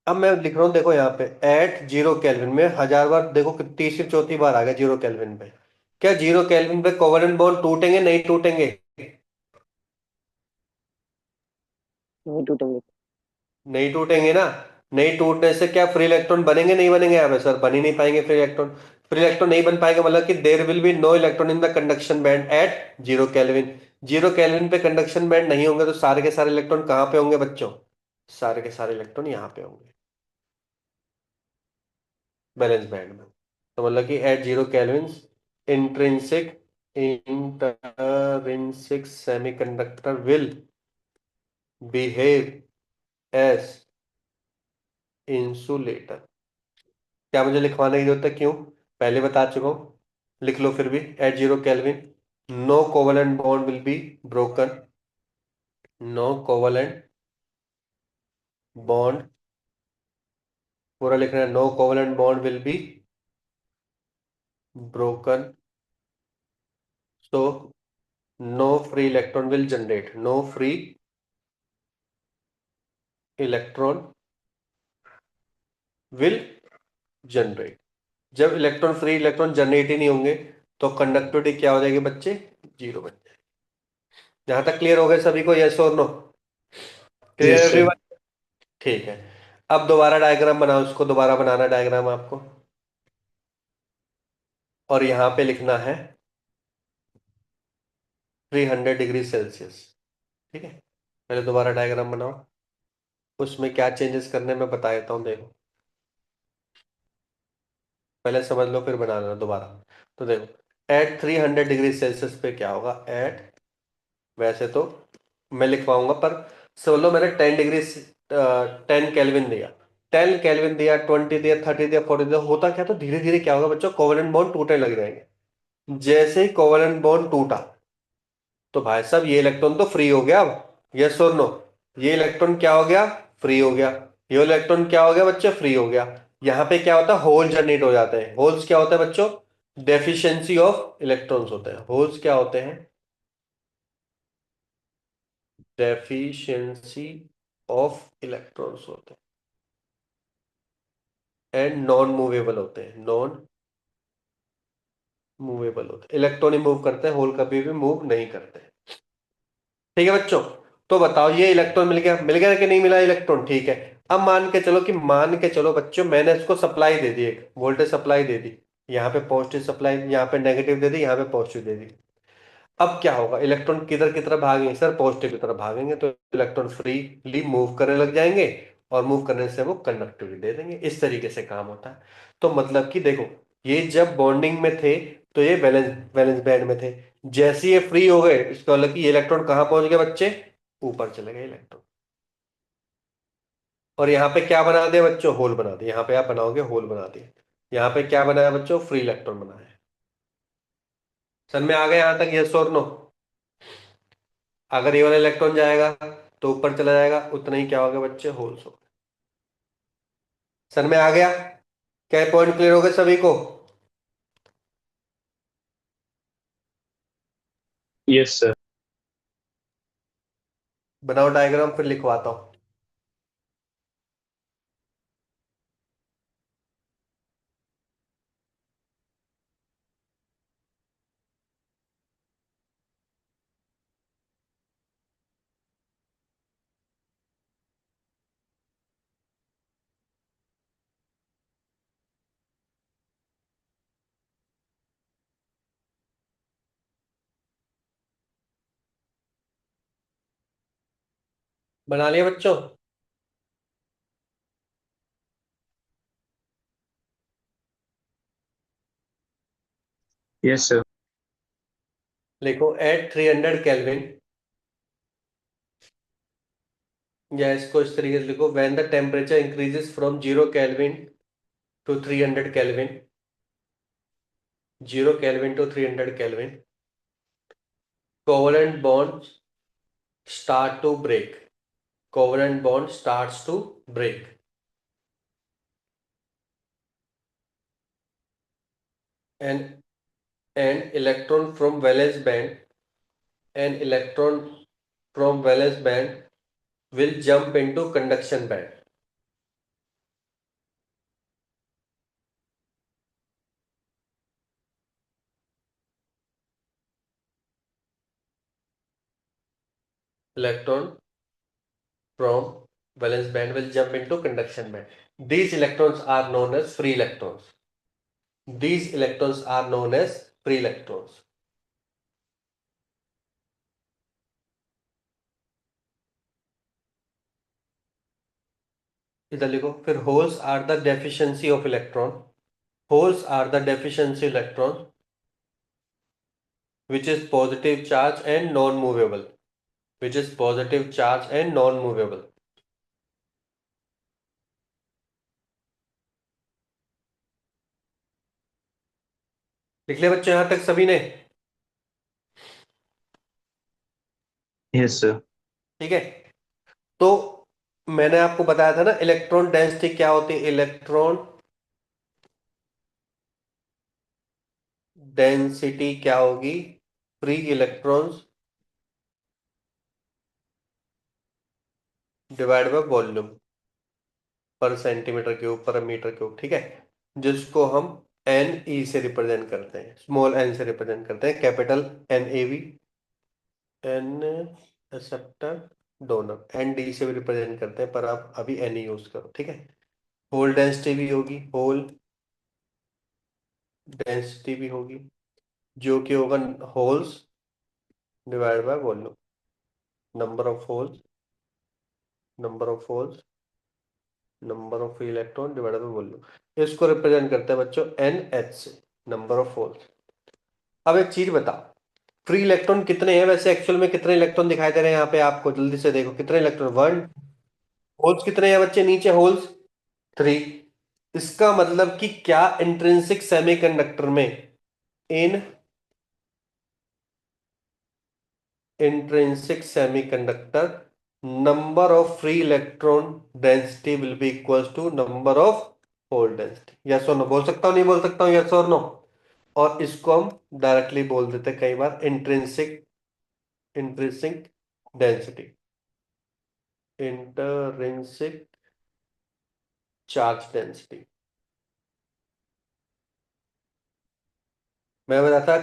अब मैं लिख रहा हूँ, देखो यहाँ पे एट 0 केल्विन में 1000 बार, देखो कि तीसरी चौथी बार आ गया 0 केल्विन पे। क्या 0 केल्विन पे कोवेलेंट बॉन्ड टूटेंगे नहीं टूटेंगे? नहीं टूटेंगे। नहीं टूटेंगे ना। नहीं टूटने से क्या फ्री इलेक्ट्रॉन बनेंगे नहीं बनेंगे? यहाँ पे सर बन ही नहीं पाएंगे फ्री इलेक्ट्रॉन। फ्री इलेक्ट्रॉन नहीं बन पाएगा मतलब कि there will be no electron in the conduction band at 0 kelvin. 0 kelvin पे कंडक्शन बैंड नहीं होंगे तो सारे के सारे इलेक्ट्रॉन कहाँ पे होंगे बच्चों? सारे के सारे इलेक्ट्रॉन यहाँ पे होंगे, बैलेंस बैंड में। तो मतलब कि at 0 kelvin intrinsic intrinsic semiconductor will behave as insulator. क्या मुझे लिखवाने की जरूरत है? क्यों, पहले बता चुका हूं। लिख लो फिर भी। At 0 kelvin no covalent bond will be broken. No covalent bond, पूरा लिखना है, no covalent bond will be broken, so no free electron will generate. No free electron will generate. जब इलेक्ट्रॉन फ्री इलेक्ट्रॉन जनरेट ही नहीं होंगे तो conductivity क्या हो जाएगी बच्चे? जीरो बन जाएगी। यहां तक क्लियर हो गए सभी को? यस और no? Clear Yes, sir. Everyone? ठीक है। अब दोबारा डायग्राम बनाओ, उसको दोबारा बनाना डायग्राम आपको, और यहां पे लिखना है 300 डिग्री सेल्सियस। ठीक है, पहले दोबारा डायग्राम बनाओ, उसमें क्या चेंजेस करने मैं बता देता हूँ, देखो पहले समझ लो फिर बना लेना दोबारा। तो देखो एट 300 डिग्री सेल्सियस पे क्या होगा? एट, वैसे तो मैं लिखवाऊंगा पर समझ लो मैंने 10 डिग्री 10 केल्विन दिया, 10 केल्विन दिया, 20 दिया, 30 दिया, 40 दिया, होता क्या? तो धीरे धीरे क्या होगा बच्चों? कोवलेंट बॉन्ड टूटने लग जाएंगे। जैसे ही कोवलेंट बॉन्ड टूटा तो भाई साहब ये इलेक्ट्रॉन तो फ्री हो गया। अब यस और नो? ये इलेक्ट्रॉन क्या हो गया? फ्री हो गया। ये इलेक्ट्रॉन क्या हो गया बच्चे? फ्री हो गया। यहां पे क्या होता है? होल जनरेट हो जाते हैं। होल्स क्या होता है बच्चों? डेफिशिएंसी ऑफ इलेक्ट्रॉन्स होते हैं। होल्स क्या होते हैं? डेफिशिएंसी ऑफ इलेक्ट्रॉन्स होते हैं एंड नॉन मूवेबल होते हैं। नॉन मूवेबल होते हैं, इलेक्ट्रॉन ही मूव करते हैं, होल कभी भी मूव नहीं करते। ठीक है बच्चों? तो बताओ ये इलेक्ट्रॉन मिल गया, मिल गया कि नहीं मिला इलेक्ट्रॉन? ठीक है। अब मान के चलो कि, मान के चलो बच्चों मैंने इसको सप्लाई दे दी, एक वोल्टेज सप्लाई दे दी, यहाँ पे पॉजिटिव सप्लाई, यहाँ पे नेगेटिव दे दी, यहाँ पे पॉजिटिव दे दी। अब क्या होगा? इलेक्ट्रॉन किधर की तरफ भागेंगे सर? पॉजिटिव की तरफ भागेंगे, तो इलेक्ट्रॉन फ्रीली मूव करने लग जाएंगे और मूव करने से वो कंडक्टिविटी दे देंगे। इस तरीके से काम होता है। तो मतलब कि देखो, ये जब बॉन्डिंग में थे तो ये वैलेंस वैलेंस बैंड में थे। जैसे ये फ्री हो गए, इसका मतलब कि ये इलेक्ट्रॉन कहाँ पहुंच गए बच्चे? ऊपर चले गए इलेक्ट्रॉन। और यहाँ पे क्या बना दिया बच्चों? होल बना दिया। यहाँ पे आप बनाओगे होल बना दिए। यहाँ पे क्या बनाया बच्चों? फ्री इलेक्ट्रॉन बनाया। समझ में आ गया यहाँ तक? यस और नो? अगर ये वाला इलेक्ट्रॉन जाएगा तो ऊपर चला जाएगा, उतना ही क्या होगा बच्चे? होल्स हो। समझ में आ गया? क्या पॉइंट क्लियर हो गए सभी को? Yes, sir. बनाओ डायग्राम, फिर लिखवाता हूं। बना लिया बच्चों? Yes, sir. लिखो एट 300 केल्विन, या इसको इस तरीके से लिखो, when the temperature increases from 0 kelvin to 300 kelvin, 0 kelvin to 300 kelvin, covalent bonds start to break. Covalent bond starts to break. And an electron from valence band, an electron from valence band will jump into conduction band. electron from valence band will jump into conduction band. These electrons are known as free electrons. These electrons are known as free electrons. इधर लिखो फिर holes are the deficiency of electron. Holes are the deficiency electron which is positive charge and non-movable. Which is positive charge and non-movable. लिख लिया बच्चों यहां तक सभी ने? Yes sir. ठीक है, तो मैंने आपको बताया था ना इलेक्ट्रॉन डेंसिटी क्या होती है। इलेक्ट्रॉन डेंसिटी क्या होगी? Free electrons divide by volume पर सेंटीमीटर क्यूब पर मीटर क्यूब। ठीक है, जिसको हम एन ई से रिप्रेजेंट करते हैं, स्मॉल एन से रिप्रेजेंट करते हैं, capital N A V, N acceptor donor, N D से भी रिप्रेजेंट करते हैं, पर आप अभी एन यूज करो। ठीक है, होल डेंसिटी भी होगी, होल डेंसिटी भी होगी, जो कि होगा holes divide by volume, number of holes, number of holes, number of free electron divided by volume. इसको रिप्रेजेंट करते हैं बच्चों एन एच से, नंबर ऑफ होल्स। अब एक चीज बताओ, फ्री इलेक्ट्रॉन कितने हैं वैसे? एक्चुअल में कितने इलेक्ट्रॉन दिखाई दे रहे हैं यहाँ पे आपको? जल्दी से देखो कितने इलेक्ट्रॉन। वन। होल्स कितने हैं बच्चे नीचे? Holes three. इसका मतलब कि क्या इंट्रिंसिक सेमीकंडक्टर में, in intrinsic semiconductor, number of free electron density will be equals to number of hole density. Yes और नो बोल सकता हूं, नहीं बोल सकता हूं? यस और नो। और इसको हम डायरेक्टली बोल देते हैं कई बार intrinsic, intrinsic density, intrinsic charge density. मैं बताता,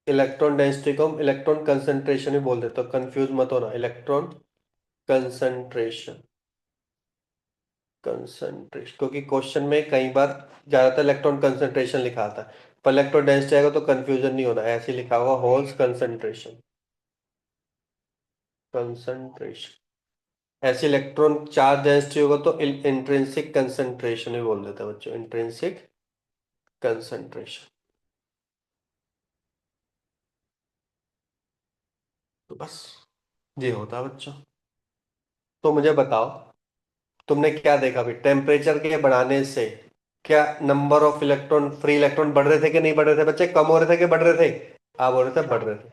इलेक्ट्रॉन डेंसिटी को हम इलेक्ट्रॉन कंसंट्रेशन ही बोल देते, कंफ्यूज मत होना। इलेक्ट्रॉन कंसंट्रेशन, कंसंट्रेशन, क्योंकि क्वेश्चन में कई बार ज्यादातर इलेक्ट्रॉन कंसंट्रेशन लिखा आता है, पर इलेक्ट्रॉन डेंसिटी आएगा तो कंफ्यूजन नहीं होना, ऐसे ही लिखा होगा होल्स कंसंट्रेशन, कंसंट्रेशन। ऐसे इलेक्ट्रॉन चार्ज डेंसिटी होगा तो इंट्रिंसिक कंसंट्रेशन ही बोल देते हैं बच्चों, इंट्रिंसिक कंसंट्रेशन। तो बस ये होता है बच्चों। तो मुझे बताओ, तुमने क्या देखा भाई? टेम्परेचर के बढ़ाने से क्या number of electron, free electron बढ़ रहे थे कि नहीं बढ़ रहे थे बच्चे? कम हो रहे थे कि बढ़ रहे थे? आप बोल रहे थे बढ़ रहे थे।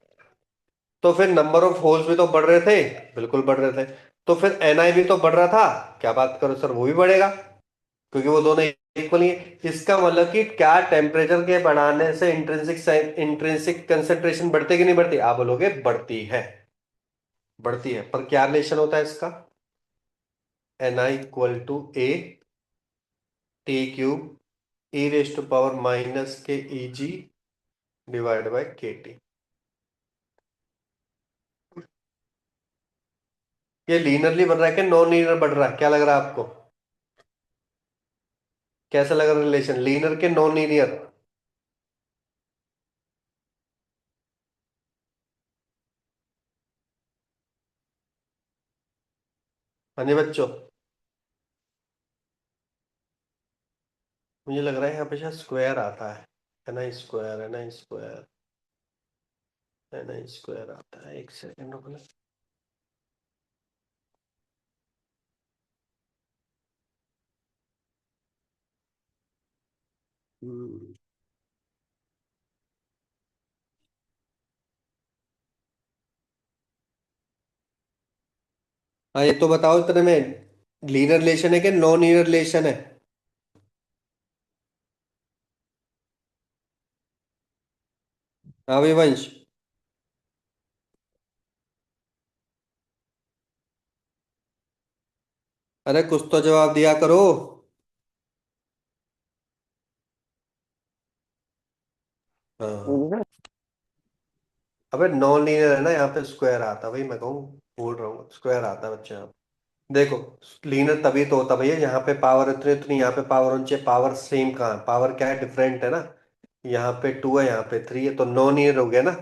तो फिर नंबर ऑफ होल्स भी तो बढ़ रहे थे, बिल्कुल बढ़ रहे थे। तो फिर एनआई भी तो बढ़ रहा था। क्या बात करो सर, वो भी बढ़ेगा क्योंकि वो दोनों इक्वल ही है। इसका मतलब कि क्या टेम्परेचर के बढ़ाने से इंट्रिंसिक, इंट्रिंसिक कंसेंट्रेशन बढ़ती कि नहीं बढ़ती? आप बोलोगे बढ़ती है, बढ़ती है। पर क्या रिलेशन होता है इसका? NI equal to A T cube E raise to power minus के E G divide by K T. ये लीनियरली बढ़ रहा है कि नॉन लीनियर बढ़ रहा है? क्या लग रहा है आपको? कैसा लग रहा है रिलेशन, लीनियर के नॉन लीनियर? हाँ जी बच्चों, मुझे लग रहा है यहाँ पे शायद स्क्वायर आता है ना, स्क्वायर है ना, स्क्वायर है ना, स्क्वायर आता है। एक सेकेंड रुको। हम्म, हाँ ये तो बताओ इतने में, लीनियर रिलेशन है कि नॉन लीनियर रिलेशन है? हाँ भाई वंश, अरे कुछ तो जवाब दिया करो। हाँ, जी सर। अबे नॉन लीनियर है ना, यहाँ पे स्क्वायर आता, वही मैं कहूँ। बोल रहा हूँ स्क्वायर आता है बच्चे यहाँ पे। देखो लीनियर तभी तो होता भैया यहाँ पे पावर इतनी इतनी, यहाँ पे पावर होनी चाहिए, पावर सेम कहाँ है, पावर क्या है, डिफरेंट है ना। यहाँ पे 2 है, यहाँ पे 3 है, तो नॉन लीनियर हो गया ना।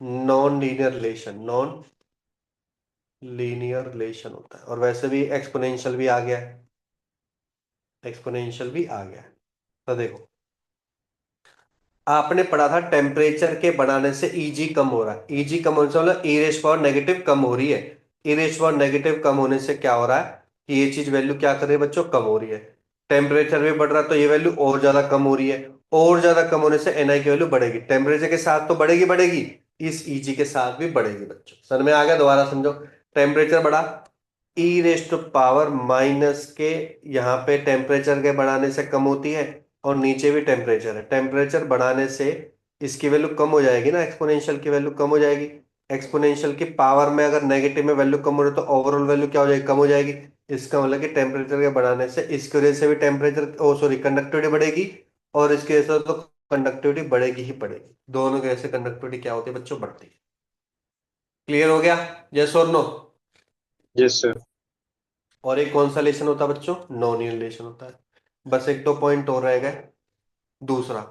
Non linear relation, non linear relation होता है। और वैसे भी एक्सपोनेंशियल भी आ गया है, एक्सपोनेंशियल भी आ गया है। तो देखो आपने पढ़ा था टेम्परेचर के बढ़ाने से Eg कम हो रहा है, Eg कम होने से मतलब ई रेश पावर नेगेटिव कम हो रही है। ई रेश पावर नेगेटिव कम होने से क्या हो रहा है कि ये चीज वैल्यू क्या कर रही है बच्चों, कम हो रही है। टेम्परेचर भी बढ़ रहा है तो ये वैल्यू और ज्यादा कम हो रही है। और ज्यादा कम होने से Ni की वैल्यू बढ़ेगी, टेम्परेचर के साथ तो बढ़ेगी बढ़ेगी, इस Eg के साथ भी बढ़ेगी बच्चों। समझ में आ गया, दोबारा समझो। टेम्परेचर बढ़ा, ई रेस टू पावर माइनस के, यहाँ पे टेम्परेचर के बढ़ाने से कम होती है, और नीचे भी टेम्परेचर है, टेम्परेचर बढ़ाने से इसकी वैल्यू कम हो जाएगी ना, एक्सपोनेंशियल की वैल्यू कम हो जाएगी। एक्सपोनेंशियल की पावर में अगर नेगेटिव में वैल्यू कम हो रही है तो ओवरऑल वैल्यू क्या हो जाएगी, कम हो जाएगी। इसका मतलब कि टेम्परेचर के बढ़ाने से इसकी वजह से भी टेम्परेचर, ओ सॉरी, कंडक्टिविटी बढ़ेगी, और इसकी वजह से तो कंडक्टिविटी बढ़ेगी ही बढ़ेगी। दोनों की वजह से कंडक्टिविटी क्या होती है बच्चों, बढ़ती है। क्लियर हो गया, यस और नो। Yes, sir. और एक कौन सा रिलेशन होता है बच्चों, नॉन रिलेशन होता है। बस एक दो पॉइंट और रह गए। दूसरा,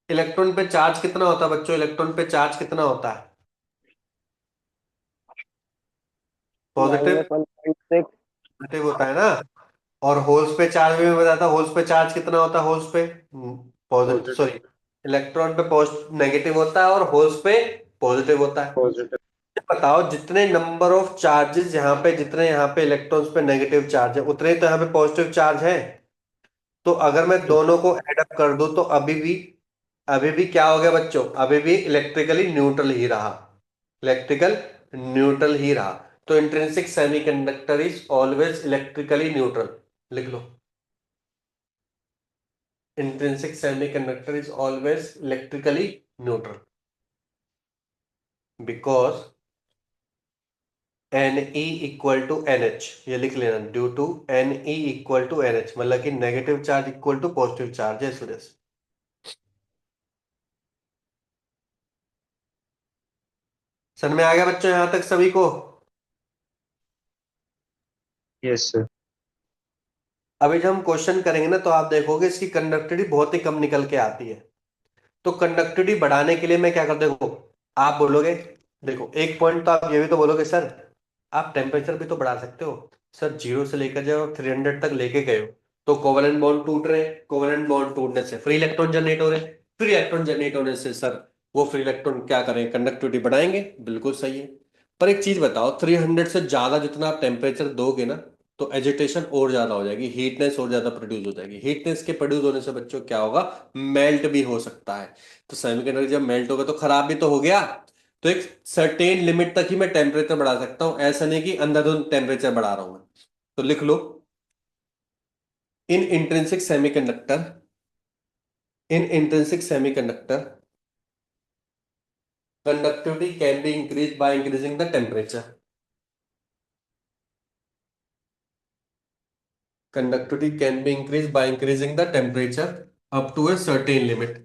इलेक्ट्रॉन पे चार्ज कितना होता है बच्चों, इलेक्ट्रॉन पे चार्ज कितना होता है, पॉजिटिव -1.6। नेगेटिव होता है ना। और होल्स पे चार्ज भी मैं बताता, होल्स पे चार्ज कितना होता है, होल्स पे पॉजिटिव, Positive. सॉरी, इलेक्ट्रॉन पे नेगेटिव होता है और होल्स पे पॉजिटिव होता है। Positive. बताओ जितने नंबर ऑफ चार्जेस यहाँ पे, जितने यहाँ पे इलेक्ट्रॉन्स पे नेगेटिव चार्ज है, उतने तो यहाँ पे पॉजिटिव चार्ज है। तो अगर मैं दोनों को ऐड अप कर दूं तो अभी भी क्या हो गया बच्चों, अभी भी इलेक्ट्रिकली न्यूट्रल ही रहा, इलेक्ट्रिकल न्यूट्रल ही रहा। तो intrinsic semiconductor is always electrically neutral, लिख लो। Intrinsic semiconductor is always electrically neutral because Ne equal to NH, ये लिख लेना, due to Ne equal to NH, मतलब कि negative charge equal to positive charge है इस वजह से। समझ में आ गया बच्चों यहां तक सभी को। Yes, sir. अभी जब हम क्वेश्चन करेंगे ना तो आप देखोगे इसकी कंडक्टिविटी बहुत ही कम निकल के आती है। तो कंडक्टिविटी बढ़ाने के लिए मैं क्या कर, देखो आप बोलोगे, देखो एक पॉइंट तो आप ये भी तो बोलोगे सर आप टेम्परेचर भी तो बढ़ा सकते हो। सर 0 से लेकर जब 300 तक लेके गए हो तो कोवेलेंट बॉन्ड टूट रहे हैं, कोवेलेंट बॉन्ड टूटने से फ्री इलेक्ट्रॉन जनरेट हो रहे हैं, फ्री इलेक्ट्रॉन जनरेट होने से सर वो फ्री इलेक्ट्रॉन क्या करें, कंडक्टिविटी बढ़ाएंगे, बिल्कुल सही है। पर एक चीज बताओ, 300 से ज्यादा जितना आप टेम्परेचर दोगे ना तो एजिटेशन और ज्यादा हो जाएगी, हीटनेस और ज्यादा प्रोड्यूस हो जाएगी। हीटनेस के प्रोड्यूस होने से बच्चों क्या होगा, मेल्ट भी हो सकता है। तो सेमीकंडक्टर जब मेल्ट होगा तो खराब भी तो हो गया। तो एक सर्टेन लिमिट तक ही मैं टेम्परेचर बढ़ा सकता हूं, ऐसा नहीं कि अंधाधुंध टेम्परेचर बढ़ा रहा हूं मैं। तो लिख लो, in intrinsic semiconductor, in intrinsic semiconductor conductivity can be increased by increasing the temperature. Conductivity can be increased by increasing the temperature up to a certain limit.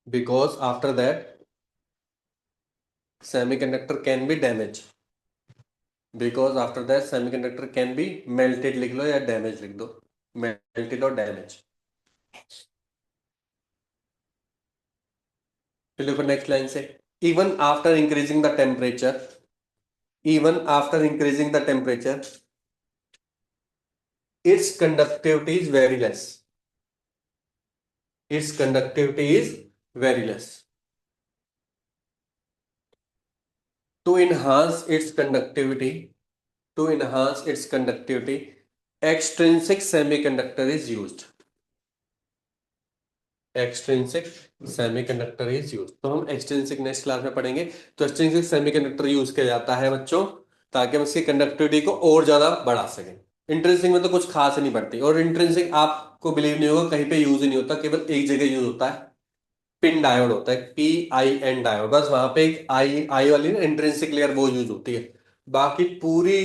Because after that, semiconductor can be damaged. Because after that, semiconductor can be melted लिख लो या damaged लिख दो, melted or damaged. फिर देखो next line से, even after increasing the temperature, even after increasing the temperature, its conductivity is very less. Its conductivity is very less. To enhance its conductivity, to enhance its conductivity, extrinsic semiconductor is used. Extrinsic semiconductor is used. तो हम extrinsic next class में पढ़ेंगे। तो extrinsic semiconductor use किया जाता है बच्चों ताकि हम इसकी कंडक्टिविटी को और ज्यादा बढ़ा सकें। इंट्रिंसिक में तो कुछ खास नहीं पड़ती, और इंट्रिंसिक आपको बिलीव नहीं होगा कहीं पे यूज ही नहीं होता, केवल एक जगह यूज होता है, पिन डायोड होता है, PIN डायोड, बस वहां पे एक आई आई वाली ना इंट्रिंसिक लेयर वो यूज होती है। बाकी पूरी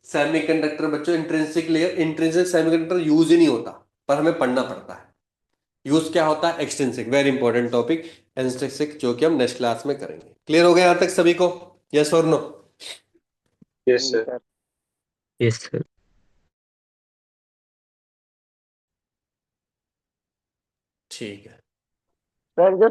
सेमीकंडक्टर बच्चों intrinsic layer, intrinsic semiconductor use ही नहीं होता, पर हमें पढ़ना पड़ता है। यूज क्या होता है extrinsic, very important topic extrinsic, जो कि हम नेक्स्ट क्लास में करेंगे। क्लियर हो गया यहाँ तक सभी को? यस और नो? Yes, जी sir. सर। Yes, sir. ठीक है। सर जो